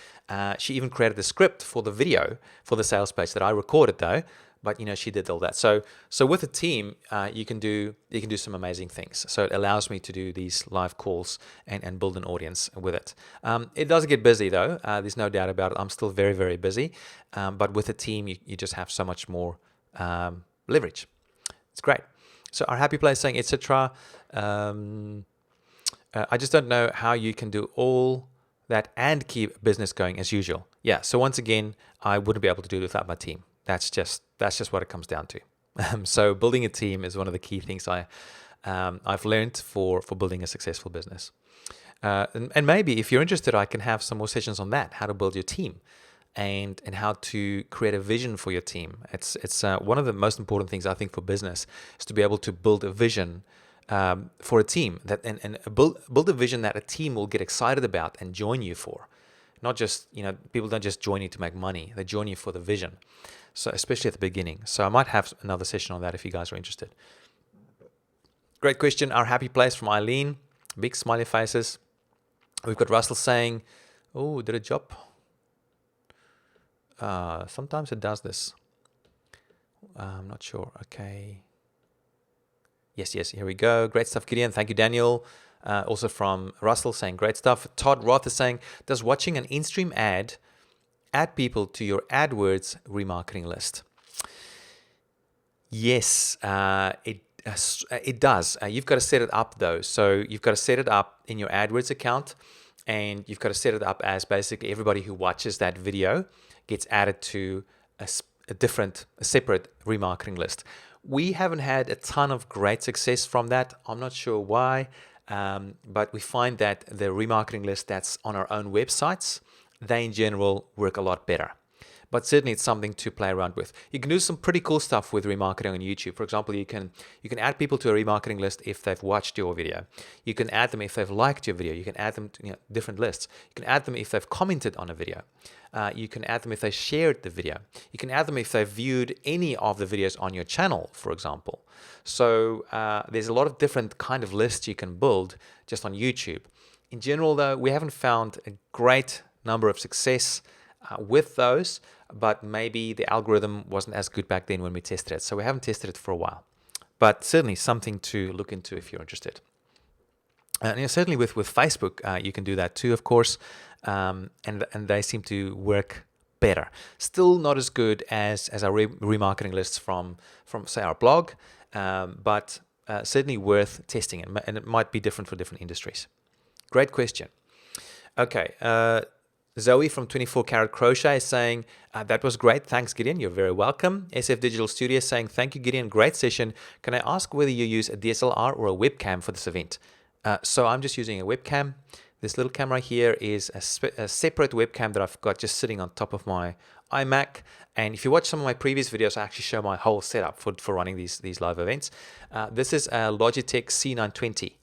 She even created the script for the video for the sales page that I recorded though. But she did all that. So with a team, you can do some amazing things. So it allows me to do these live calls and build an audience with it. It does get busy though. There's no doubt about it. I'm still very, very busy. But with a team, you just have so much more leverage. It's great. So our happy place saying, etc. I just don't know how you can do all that and keep business going as usual. Yeah. So once again, I wouldn't be able to do it without my team. That's just what it comes down to. So building a team is one of the key things I've learned for building a successful business. And maybe if you're interested, I can have some more sessions on that, how to build your team. And how to create a vision for your team. It's one of the most important things I think for business is to be able to build a vision for a team and build a vision that a team will get excited about and join you for. Not just people don't just join you to make money; they join you for the vision. So especially at the beginning. So I might have another session on that if you guys are interested. Great question. Our happy place from Eileen. Big smiley faces. We've got Russell saying, "Oh, did it drop?" Sometimes it does this. I'm not sure. Okay. Yes, here we go. Great stuff, Gideon. Thank you, Daniel. Also from Russell saying great stuff. Todd Roth is saying, does watching an in-stream ad add people to your AdWords remarketing list? Yes, it does. You've got to set it up though. So you've got to set it up in your AdWords account, and you've got to set it up as basically everybody who watches that video gets added to a separate remarketing list. We haven't had a ton of great success from that. I'm not sure why, but we find that the remarketing list that's on our own websites, they in general work a lot better. But certainly it's something to play around with. You can do some pretty cool stuff with remarketing on YouTube. For example, you can add people to a remarketing list if they've watched your video. You can add them if they've liked your video. You can add them to different lists. You can add them if they've commented on a video. You can add them if they shared the video. You can add them if they've viewed any of the videos on your channel, for example. So there's a lot of different kind of lists you can build just on YouTube. In general, though, we haven't found a great number of success with those, but maybe the algorithm wasn't as good back then when we tested it. So we haven't tested it for a while, but certainly something to look into if you're interested. And certainly with Facebook, you can do that too, of course, and they seem to work better. Still not as good as our remarketing lists from say our blog, but certainly worth testing, and it might be different for different industries. Great question. Okay. Zoe from 24 Karat Crochet is saying, that was great. Thanks, Gideon. You're very welcome. SF Digital Studio is saying, thank you, Gideon. Great session. Can I ask whether you use a DSLR or a webcam for this event? So I'm just using a webcam. This little camera here is a separate webcam that I've got just sitting on top of my iMac. And if you watch some of my previous videos, I actually show my whole setup for running these live events. This is a Logitech C920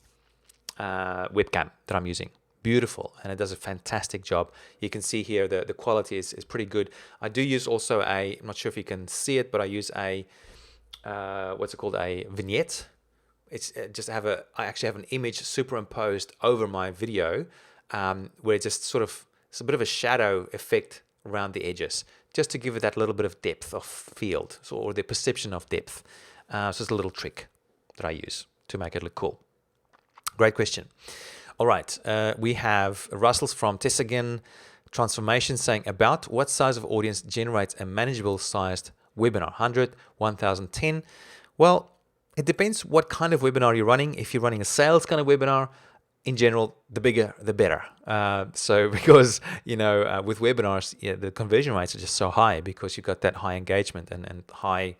webcam that I'm using. beautiful, and it does a fantastic job. You can see here the quality is pretty good. I do use also I'm not sure if you can see it, but I use a what's it called, a vignette. It's I actually have an image superimposed over my video, where it just sort of, it's a bit of a shadow effect around the edges, just to give it that little bit of depth of field, or the perception of depth. So it's a little trick that I use to make it look cool. Great question. All right, we have Russell's from Tessagan Transformation saying, about what size of audience generates a manageable sized webinar? 100, 1,000, 10? Well, it depends what kind of webinar you're running. If you're running a sales kind of webinar, in general, the bigger, the better. So because, with webinars, the conversion rates are just so high because you've got that high engagement and high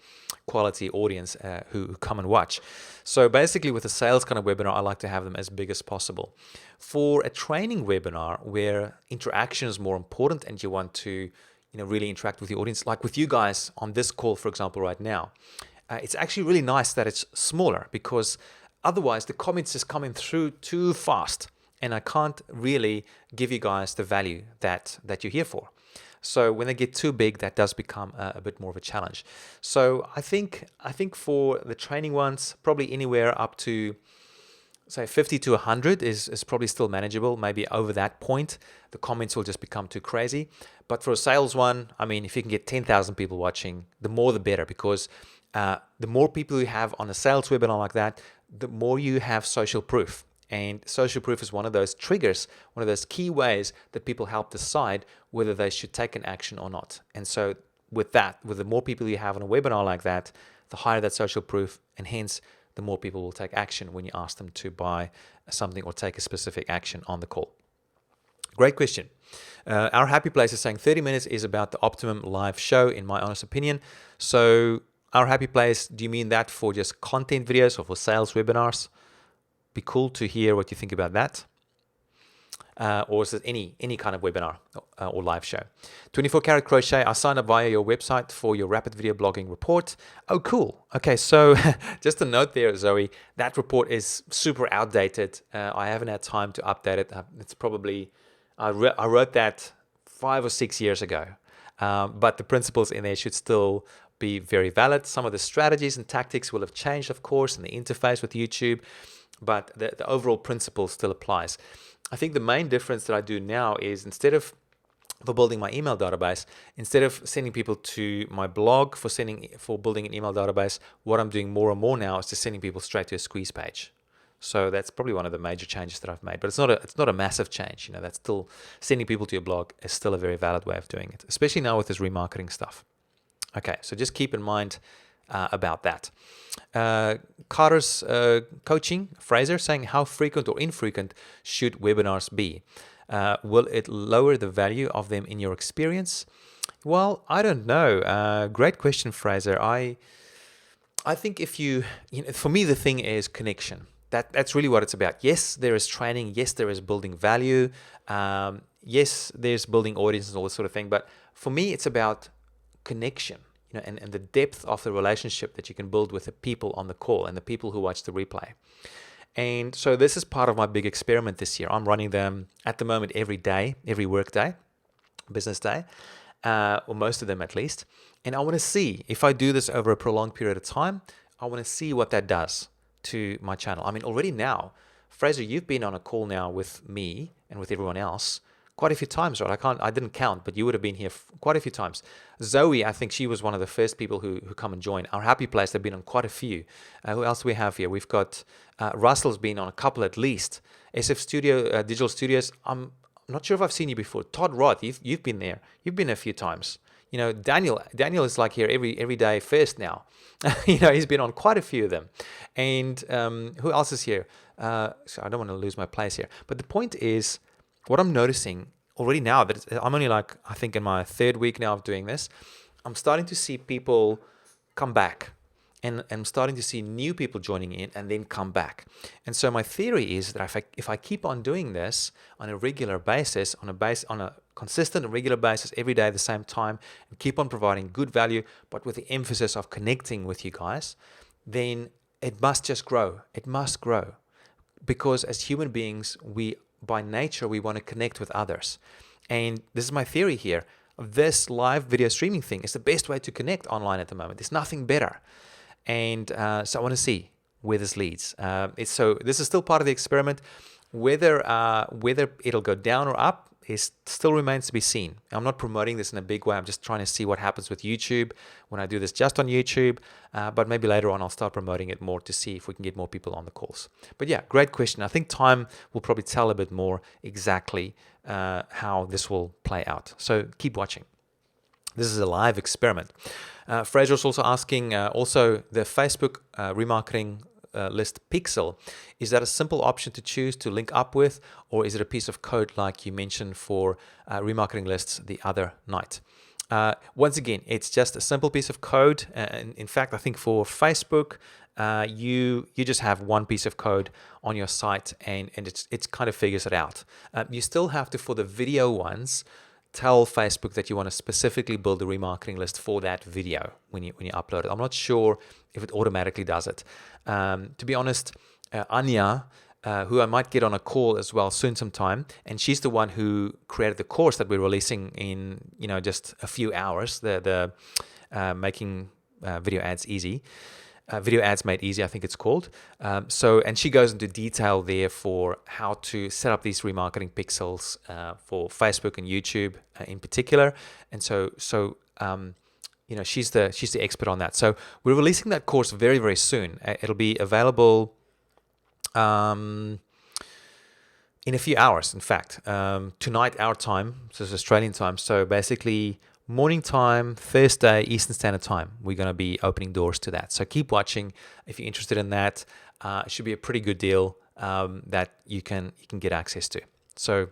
quality audience who come and watch. So basically with a sales kind of webinar, I like to have them as big as possible. For a training webinar where interaction is more important and you want to really interact with the audience, like with you guys on this call, for example, right now, it's actually really nice that it's smaller, because otherwise the comments is coming through too fast and I can't really give you guys the value that you're here for. So when they get too big, that does become a bit more of a challenge. So I think for the training ones, probably anywhere up to say 50 to 100 is probably still manageable. Maybe over that point, the comments will just become too crazy. But for a sales one, I mean, if you can get 10,000 people watching, the more the better, because the more people you have on a sales webinar like that, the more you have social proof. And social proof is one of those triggers, one of those key ways that people help decide whether they should take an action or not. And so with the more people you have on a webinar like that, the higher that social proof, and hence the more people will take action when you ask them to buy something or take a specific action on the call. Great question. Our happy place is saying 30 minutes is about the optimum live show, in my honest opinion. So our happy place, do you mean that for just content videos or for sales webinars? Be cool to hear what you think about that. Or is it any kind of webinar or live show? 24 Karat Crochet, I signed up via your website for your rapid video blogging report. Oh, cool. Okay, so just a note there, Zoe, that report is super outdated. I haven't had time to update it. It's probably, I wrote that 5 or 6 years ago. But the principles in there should still be very valid. Some of the strategies and tactics will have changed, of course, in the interface with YouTube, but the overall principle still applies. I think the main difference that I do now is, instead of for building my email database, instead of sending people to my blog for building an email database, what I'm doing more and more now is just sending people straight to a squeeze page. So that's probably one of the major changes that I've made, but it's not a massive change. That's still, sending people to your blog is still a very valid way of doing it, especially now with this remarketing stuff. Okay, so just keep in mind about that. Carter's coaching, Fraser, saying, how frequent or infrequent should webinars be? Will it lower the value of them in your experience? Well, I don't know. Great question, Fraser. I think if for me, the thing is connection. That's really what it's about. Yes, there is training. Yes, there is building value. Yes, there's building audience and all this sort of thing. But for me, it's about connection, and the depth of the relationship that you can build with the people on the call and the people who watch the replay. And so this is part of my big experiment this year. I'm running them at the moment every day, every work day, business day, or most of them at least. And I want to see, if I do this over a prolonged period of time, I want to see what that does to my channel. I mean, already now, Fraser, you've been on a call now with me and with everyone else quite a few times, right? I didn't count, but you would have been here quite a few times. Zoe, I think she was one of the first people who come and join. Our happy place, they've been on quite a few. Who else do we have here? We've got Russell's been on a couple at least. SF Studio, Digital Studios. I'm not sure if I've seen you before. Todd Roth, you've been there. You've been a few times. Daniel is like here every day first now. He's been on quite a few of them. And who else is here? So I don't want to lose my place here. But the point is, what I'm noticing already now, that I'm only I think in my 3rd week now of doing this, I'm starting to see people come back, and I'm starting to see new people joining in and then come back. And so my theory is that if I keep on doing this on a regular basis, on a consistent and regular basis, every day at the same time, and keep on providing good value, but with the emphasis of connecting with you guys, then it must just grow. It must grow, because as human beings, we by nature, we want to connect with others. And this is my theory here. This live video streaming thing is the best way to connect online at the moment. There's nothing better. And so I want to see where this leads. So this is still part of the experiment. Whether it'll go down or up still remains to be seen. I'm not promoting this in a big way. I'm just trying to see what happens with YouTube when I do this just on YouTube. But maybe later on I'll start promoting it more to see if we can get more people on the calls. But yeah, great question. I think time will probably tell a bit more exactly how this will play out. So keep watching. This is a live experiment. Fraser's also asking, also the Facebook remarketing list pixel, is that a simple option to choose to link up with, or is it a piece of code like you mentioned for remarketing lists the other night? Once again, it's just a simple piece of code. And in fact, I think for Facebook, you just have one piece of code on your site, and it kind of figures it out. You still have to, for the video ones, tell Facebook that you want to specifically build a remarketing list for that video when you upload it. I'm not sure if it automatically does it. To be honest, Anya, who I might get on a call as well soon sometime, and she's the one who created the course that we're releasing in just a few hours, the making video ads easy. Video ads made easy, I think it's called. And she goes into detail there for how to set up these remarketing pixels for Facebook and YouTube in particular. And so she's the expert on that. So we're releasing that course very, very soon. It'll be available in a few hours. In fact, tonight our time, so it's Australian time. So basically, morning time, Thursday, Eastern Standard Time, we're going to be opening doors to that. So keep watching if you're interested in that. It should be a pretty good deal that you can get access to. So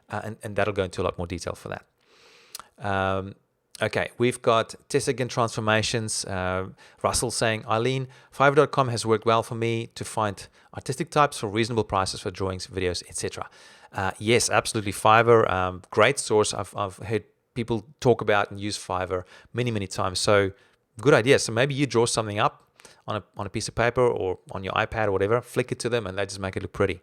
and that'll go into a lot more detail for that. Okay, we've got Tessigan transformations. Russell saying, Eileen, Fiverr.com has worked well for me to find artistic types for reasonable prices for drawings, videos, etc. Yes, absolutely. Fiverr, great source. I've heard people talk about and use Fiverr many, many times. So good idea. So maybe you draw something up on a piece of paper or on your iPad or whatever, flick it to them, and they just make it look pretty.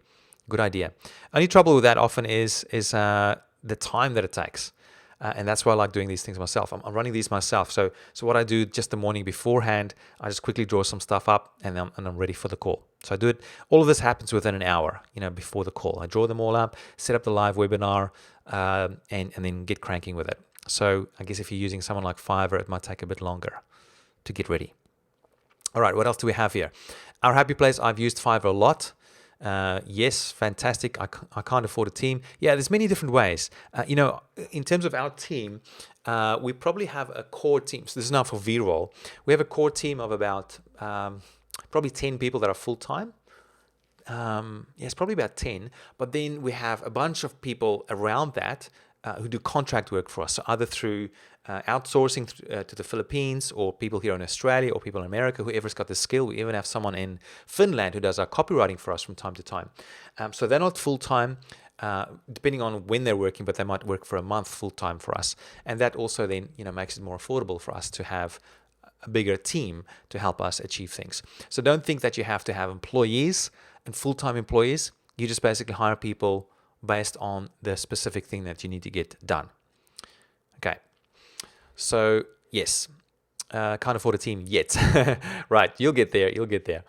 Good idea. Only trouble with that often is the time that it takes. And that's why I like doing these things myself. I'm running these myself. So what I do just the morning beforehand, I just quickly draw some stuff up and I'm ready for the call. So I do it. All of this happens within an hour, before the call. I draw them all up, set up the live webinar, and then get cranking with it. So I guess if you're using someone like Fiverr, it might take a bit longer to get ready. All right, what else do we have here? Our happy place, I've used Fiverr a lot. Yes, fantastic. I can't afford a team. Yeah, there's many different ways. In terms of our team, we probably have a core team. So this is now for V-Roll. We have a core team of about probably 10 people that are full-time. Yes, probably about 10. But then we have a bunch of people around that who do contract work for us. So either through outsourcing to the Philippines, or people here in Australia, or people in America, whoever's got the skill. We even have someone in Finland who does our copywriting for us from time to time. So they're not full-time, depending on when they're working, but they might work for a month full-time for us. And that also then makes it more affordable for us to have a bigger team to help us achieve things. So don't think that you have to have employees and full-time employees. You just basically hire people based on the specific thing that you need to get done. Okay. So yes, can't afford a team yet. Right, you'll get there.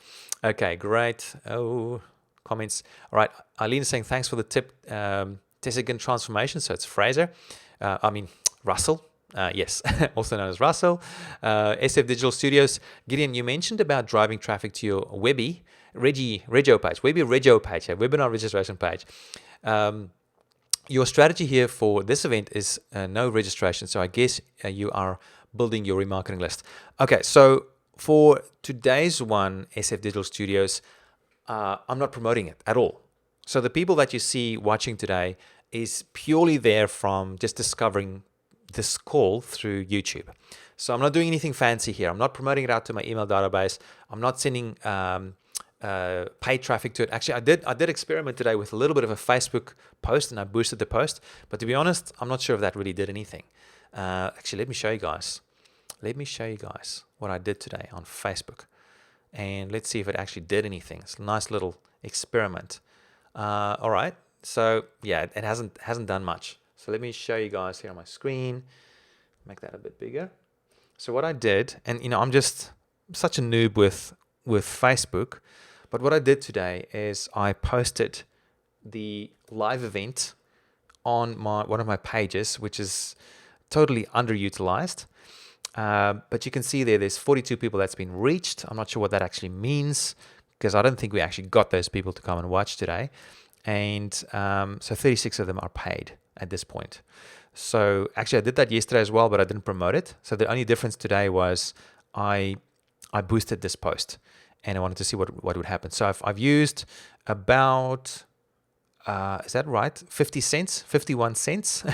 Okay, great. Comments. All right, Eileen is saying thanks for the tip. Tessigan transformation. So it's Fraser. Russell. Yes, also known as Russell. SF Digital Studios. Gideon, you mentioned about driving traffic to your Regio page, webinar registration page. Your strategy here for this event is no registration. So I guess you are building your remarketing list. Okay, so for today's one, SF Digital Studios, I'm not promoting it at all. So the people that you see watching today is purely there from just discovering this call through YouTube. So I'm not doing anything fancy here. I'm not promoting it out to my email database. I'm not sending paid traffic to it. Actually, I did experiment today with a little bit of a Facebook post, and I boosted the post. But to be honest, I'm not sure if that really did anything. Actually, let me show you guys. What I did today on Facebook, and let's see if it actually did anything. It's a nice little experiment. All right, So yeah, it hasn't done much. So let me show you guys here on my screen. Make that a bit bigger. So what I did, and I'm just such a noob with Facebook, but what I did today is I posted the live event on one of my pages, which is totally underutilized. But you can see there's 42 people that's been reached. I'm not sure what that actually means, because I don't think we actually got those people to come and watch today. And so 36 of them are paid at this point. So actually I did that yesterday as well, but I didn't promote it. So the only difference today was I boosted this post, and I wanted to see what would happen. So I've used about, is that right? 50 cents, 51 cents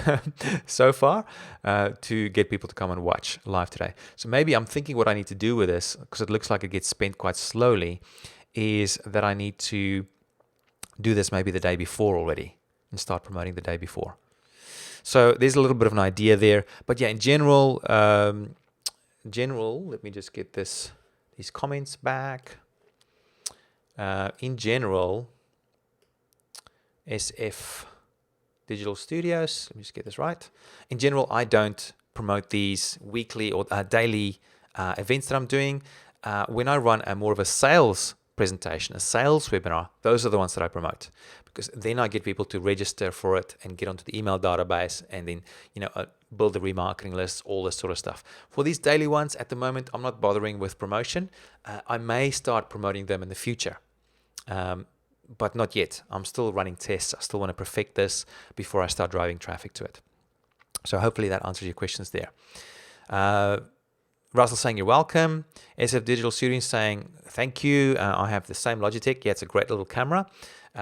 so far to get people to come and watch live today. So maybe I'm thinking what I need to do with this, because it looks like it gets spent quite slowly, is that I need to do this maybe the day before already and start promoting the day before. So there's a little bit of an idea there. But yeah, in general, let me just get these comments back. In general, SF Digital Studios, let me just get this right. In general, I don't promote these weekly or daily events that I'm doing. When I run more of a sales presentation, a sales webinar, those are the ones that I promote, because then I get people to register for it and get onto the email database, and then build the remarketing lists, all this sort of stuff. For these daily ones, at the moment, I'm not bothering with promotion. I may start promoting them in the future, but not yet. I'm still running tests. I still want to perfect this before I start driving traffic to it. So hopefully that answers your questions there. Russell saying you're welcome. SF Digital Studios saying thank you. I have the same Logitech. Yeah, it's a great little camera.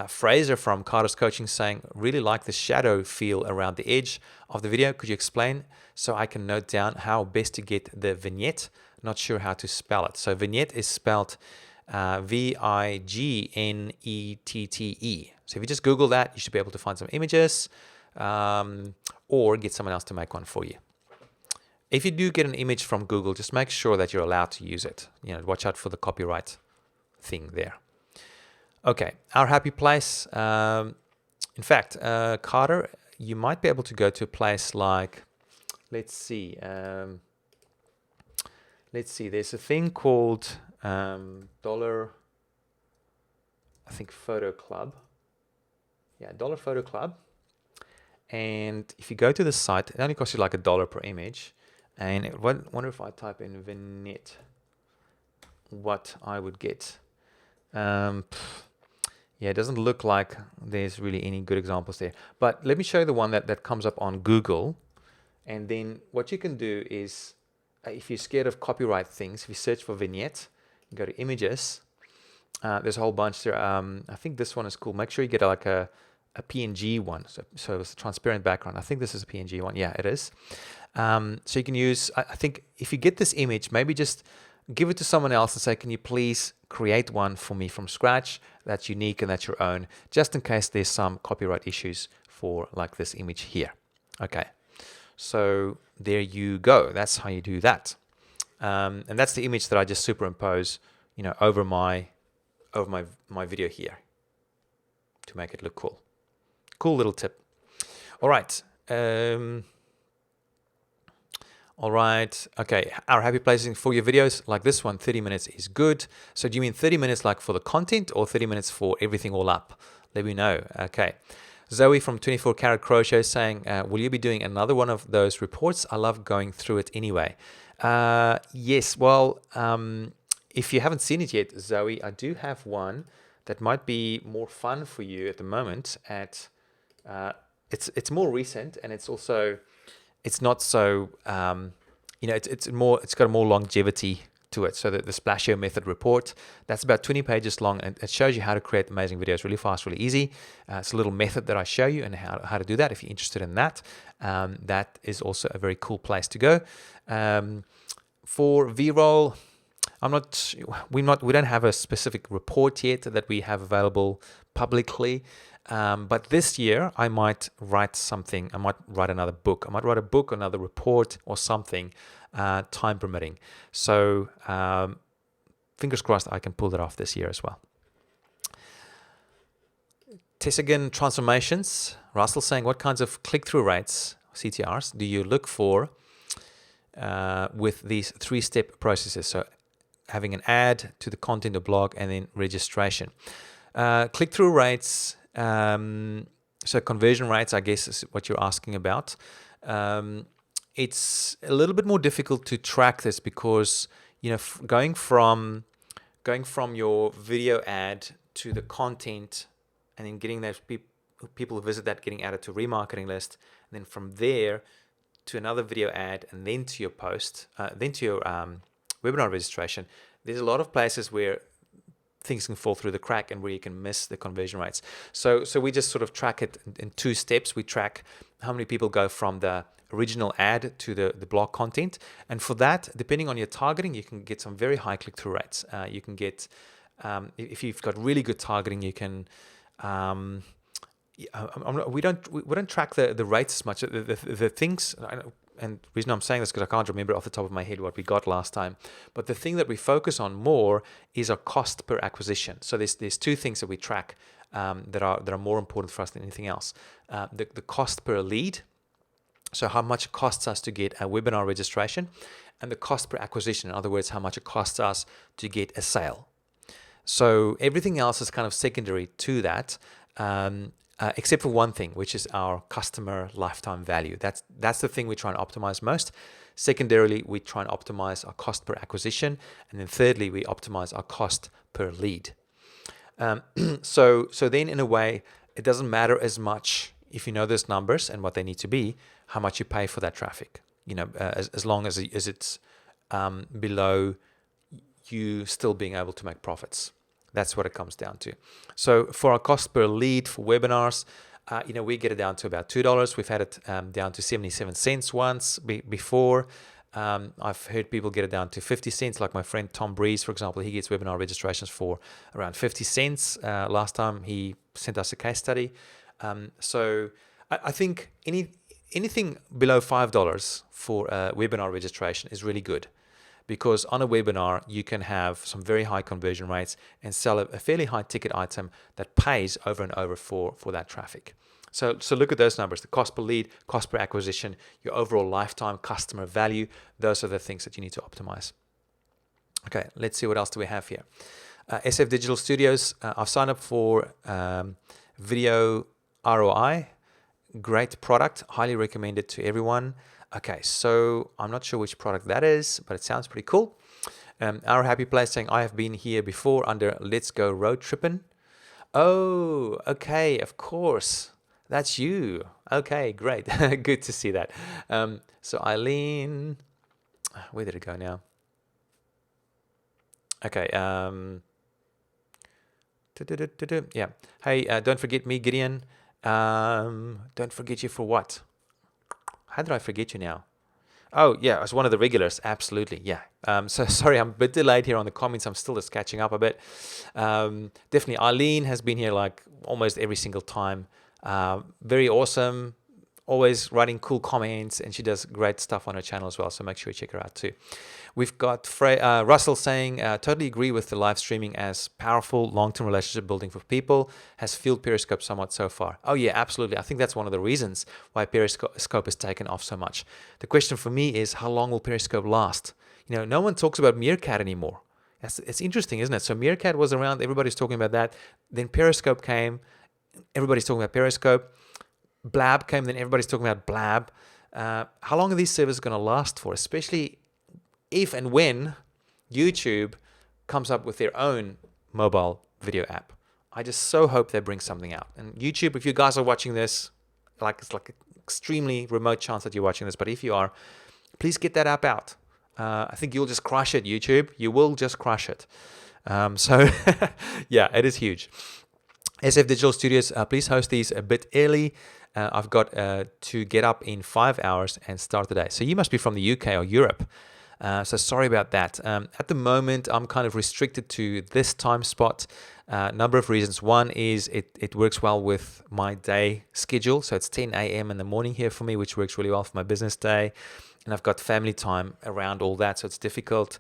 Fraser from Carter's Coaching saying really like the shadow feel around the edge of the video. Could you explain so I can note down how best to get the vignette? Not sure how to spell it. So vignette is spelled Vignette. So if you just Google that, you should be able to find some images, or get someone else to make one for you. If you do get an image from Google, just make sure that you're allowed to use it. Watch out for the copyright thing there. Okay, our happy place. In fact, Carter, you might be able to go to a place like, let's see. There's a thing called Dollar, I think, Photo Club. Yeah, Dollar Photo Club. And if you go to the site, it only costs you like $1 per image. And I wonder if I type in vignette, what I would get. Yeah, it doesn't look like there's really any good examples there. But let me show you the one that comes up on Google. And then what you can do is, if you're scared of copyright things, if you search for vignette, you go to images. There's a whole bunch there. I think this one is cool. Make sure you get like a PNG one. So it's a transparent background. I think this is a PNG one. Yeah, it is. So you can use, I think if you get this image, maybe just give it to someone else and say, can you please create one for me from scratch that's unique and that's your own, just in case there's some copyright issues for like this image here. Okay, so there you go. That's how you do that. And that's the image that I just superimpose, over my video here to make it look cool. Cool little tip. All right. All right. Okay. Our happy placing for your videos like this one, 30 minutes is good. So do you mean 30 minutes like for the content, or 30 minutes for everything all up? Let me know. Okay. Zoe from 24 Karat Crochet saying, will you be doing another one of those reports? I love going through it anyway. Yes. Well, if you haven't seen it yet, Zoe, I do have one that might be more fun for you at the moment. It's more recent, and it's also, it's not so, it's got more longevity to it. So the Splashio method report, that's about 20 pages long, and it shows you how to create amazing videos really fast, really easy. It's a little method that I show you and how to do that. If you're interested in that, that is also a very cool place to go. For V-roll, we don't have a specific report yet that we have available publicly. But this year I might write something. I might write another book. I might write a book, another report, or something, time permitting. So fingers crossed I can pull that off this year as well. Tessigan Transformations. Russell saying, what kinds of click-through rates, CTRs, do you look for with these 3-step processes? So having an ad to the content of blog and then registration. Click-through rates, so conversion rates, I guess, is what you're asking about. It's a little bit more difficult to track this because, going from your video ad to the content and then getting those people who visit that getting added to remarketing list, and then from there to another video ad, and then to your post, then to your webinar registration. There's a lot of places where things can fall through the crack and where you can miss the conversion rates. So we just sort of track it in 2 steps. We track how many people go from the original ad to the blog content. And for that, depending on your targeting, you can get some very high click-through rates. You can get, if you've got really good targeting, you can, we don't track the rates as much. The things, and the reason I'm saying this because I can't remember off the top of my head what we got last time. But the thing that we focus on more is our cost per acquisition. So there's 2 things that we track that are more important for us than anything else. The cost per lead, so how much it costs us to get a webinar registration, and the cost per acquisition, in other words, how much it costs us to get a sale. So everything else is kind of secondary to that. Except for one thing, which is our customer lifetime value. That's the thing we try and optimize most. Secondarily, we try and optimize our cost per acquisition. And then thirdly, we optimize our cost per lead. So then in a way, it doesn't matter as much if you know those numbers and what they need to be, how much you pay for that traffic, as long as it's below you still being able to make profits. That's what it comes down to. So for our cost per lead for webinars, we get it down to about $2. We've had it down to 77 cents once before. I've heard people get it down to 50 cents, like my friend Tom Breeze, for example. He gets webinar registrations for around 50 cents. Last time he sent us a case study. So I think anything below $5 for a webinar registration is really good. Because on a webinar, you can have some very high conversion rates and sell a fairly high ticket item that pays over and over for that traffic. So look at those numbers: the cost per lead, cost per acquisition, your overall lifetime customer value. Those are the things that you need to optimize. Okay, let's see what else do we have here. SF Digital Studios, I've signed up for Video ROI. Great product, highly recommended to everyone. Okay, so I'm not sure which product that is, but it sounds pretty cool. Our Happy Place saying, I have been here before under Let's Go Road Trippin'. Oh, okay, of course. That's you. Okay, great. Good to see that. So Eileen, where did it go now? Okay. Yeah. Hey, don't forget me, Gideon. Don't forget you for what? How did I forget you now? Oh, yeah, as one of the regulars. Absolutely, yeah. So sorry, I'm a bit delayed here on the comments. I'm still just catching up a bit. Definitely, Eileen has been here like almost every single time. Very awesome. Always writing cool comments, and she does great stuff on her channel as well. So make sure you check her out too. We've got Russell saying, totally agree with the live streaming as powerful long-term relationship building for people. Has fueled Periscope somewhat so far. Oh yeah, absolutely. I think that's one of the reasons why Periscope has taken off so much. The question for me is, how long will Periscope last? No one talks about Meerkat anymore. It's interesting, isn't it? So Meerkat was around, everybody's talking about that. Then Periscope came, everybody's talking about Periscope. Blab came, then everybody's talking about Blab. How long are these servers going to last for? Especially if and when YouTube comes up with their own mobile video app. I just so hope they bring something out. And YouTube, if you guys are watching this, it's like an extremely remote chance that you're watching this, but if you are, please get that app out. I think you'll just crush it, YouTube. You will just crush it. So yeah, it is huge. SF Digital Studios, please host these a bit early. I've got to get up in 5 hours and start the day. So you must be from the UK or Europe. So sorry about that. At the moment, I'm kind of restricted to this time spot. Number of reasons. One is it works well with my day schedule. So it's 10 a.m. in the morning here for me, which works really well for my business day. And I've got family time around all that, so it's difficult.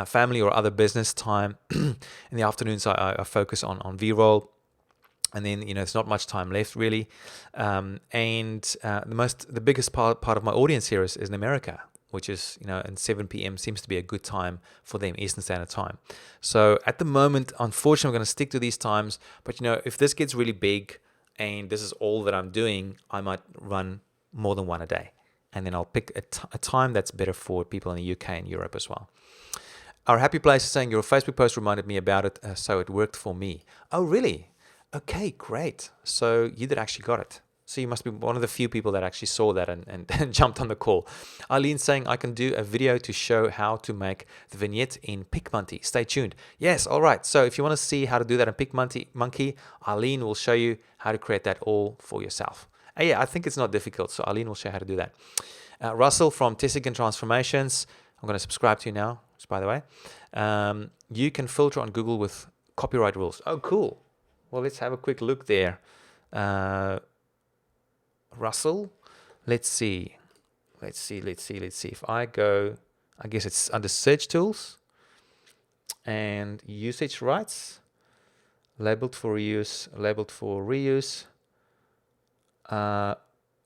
Family or other business time. In the afternoons, I focus on V-roll. And then, there's not much time left really. The biggest part of my audience here is in America, which is, and 7 p.m. seems to be a good time for them, Eastern Standard Time. So at the moment, unfortunately, I'm going to stick to these times. But, if this gets really big and this is all that I'm doing, I might run more than one a day. And then I'll pick a time that's better for people in the UK and Europe as well. Our Happy Place is saying, your Facebook post reminded me about it, so it worked for me. Oh, really? Okay, great. So you did actually got it. So you must be one of the few people that actually saw that and jumped on the call. Eileen's saying, I can do a video to show how to make the vignette in PicMonkey. Stay tuned. Yes, all right. So if you want to see how to do that in PicMonkey, Eileen will show you how to create that all for yourself. Yeah, I think it's not difficult. So Eileen will show you how to do that. Russell from Tessigan Transformations. I'm going to subscribe to you now, just by the way. You can filter on Google with copyright rules. Oh, cool. Well, let's have a quick look there. Russell, let's see. If I go, I guess it's under search tools and usage rights, labeled for reuse.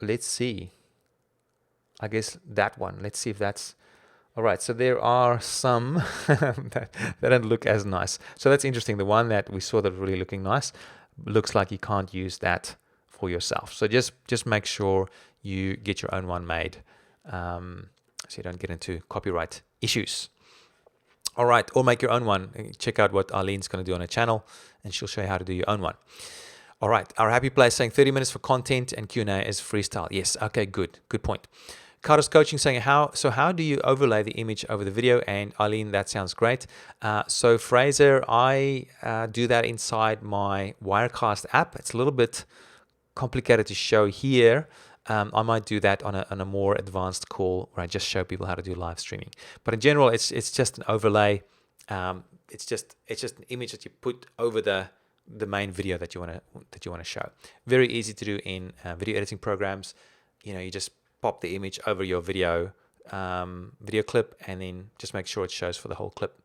Let's see. I guess that one. Let's see if that's all right. So there are some that don't look as nice. So that's interesting. The one that we saw that really looking nice looks like you can't use that for yourself. So just make sure you get your own one made, so you don't get into copyright issues. All right, or make your own one. Check out what Eileen's going to do on her channel, and she'll show you how to do your own one. All right, our Happy Place saying 30 minutes for content and Q&A is freestyle. Yes, okay, good point. Carter's Coaching saying, how do you overlay the image over the video? And Eileen, that sounds great. So Fraser, I do that inside my Wirecast app. It's a little bit complicated to show here. I might do that on a more advanced call where I just show people how to do live streaming. But in general, it's just an overlay. It's just an image that you put over the main video that you want to show. Very easy to do in video editing programs. You just pop the image over your video clip, and then just make sure it shows for the whole clip.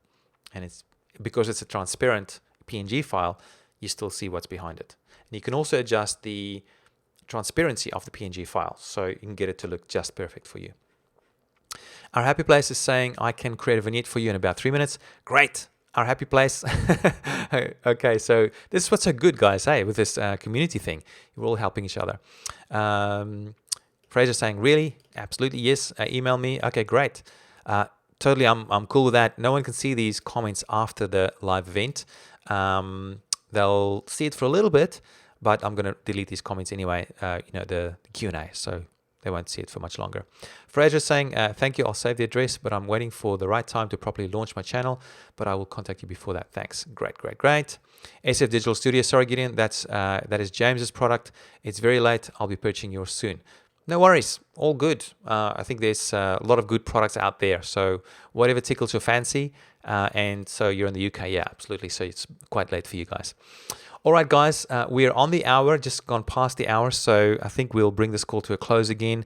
And it's because it's a transparent PNG file, you still see what's behind it. And you can also adjust the transparency of the PNG file, so you can get it to look just perfect for you. Our Happy Place is saying, I can create a vignette for you in about 3 minutes. Great. Our Happy Place. Okay, so this is what's so good, guys, hey, with this community thing. We're all helping each other. Fraser saying, really? Absolutely, yes. Email me. Okay, great. Totally, I'm cool with that. No one can see these comments after the live event. They'll see it for a little bit, but I'm going to delete these comments anyway, the Q&A, so they won't see it for much longer. Fraser saying, thank you, I'll save the address, but I'm waiting for the right time to properly launch my channel, but I will contact you before that. Thanks. Great. SF Digital Studio, sorry, Gideon, that is James's product. It's very late. I'll be purchasing yours soon. No worries, all good. I think there's a lot of good products out there. So whatever tickles your fancy, and so you're in the UK, yeah, absolutely. So it's quite late for you guys. All right, guys, we're on the hour, just gone past the hour. So I think we'll bring this call to a close again.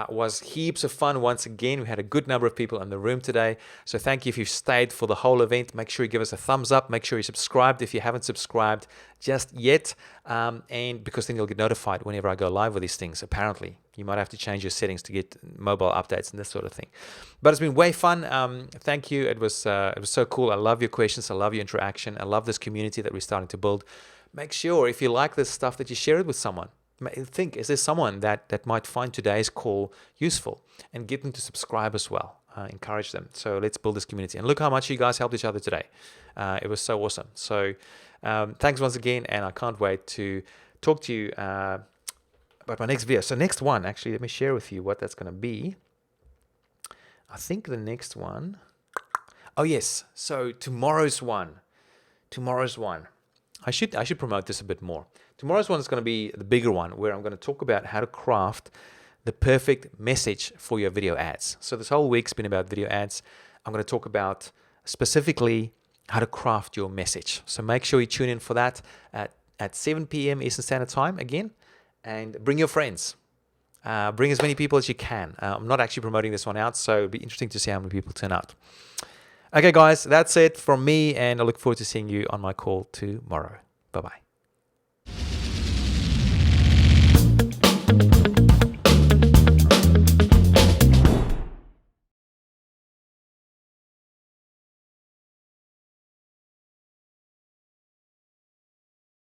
Was heaps of fun once again. We had a good number of people in the room today. So thank you if you've stayed for the whole event. Make sure you give us a thumbs up. Make sure you're subscribed if you haven't subscribed just yet. And because then you'll get notified whenever I go live with these things, apparently. You might have to change your settings to get mobile updates and this sort of thing. But it's been way fun. Thank you. It was so cool. I love your questions. I love your interaction. I love this community that we're starting to build. Make sure if you like this stuff that you share it with someone. Think, is there someone that might find today's call useful? And get them to subscribe as well. Encourage them. So let's build this community. And look how much you guys helped each other today. It was so awesome. So thanks once again. And I can't wait to talk to you about my next video. So next one, actually, let me share with you what that's going to be. I think the next one. Oh, yes. So tomorrow's one. I should promote this a bit more. Tomorrow's one is going to be the bigger one, where I'm going to talk about how to craft the perfect message for your video ads. So this whole week's been about video ads. I'm going to talk about specifically how to craft your message. So make sure you tune in for that at 7 p.m. Eastern Standard Time again, and bring your friends. Bring as many people as you can. I'm not actually promoting this one out, so it'll be interesting to see how many people turn out. Okay, guys, that's it from me, and I look forward to seeing you on my call tomorrow. Bye-bye.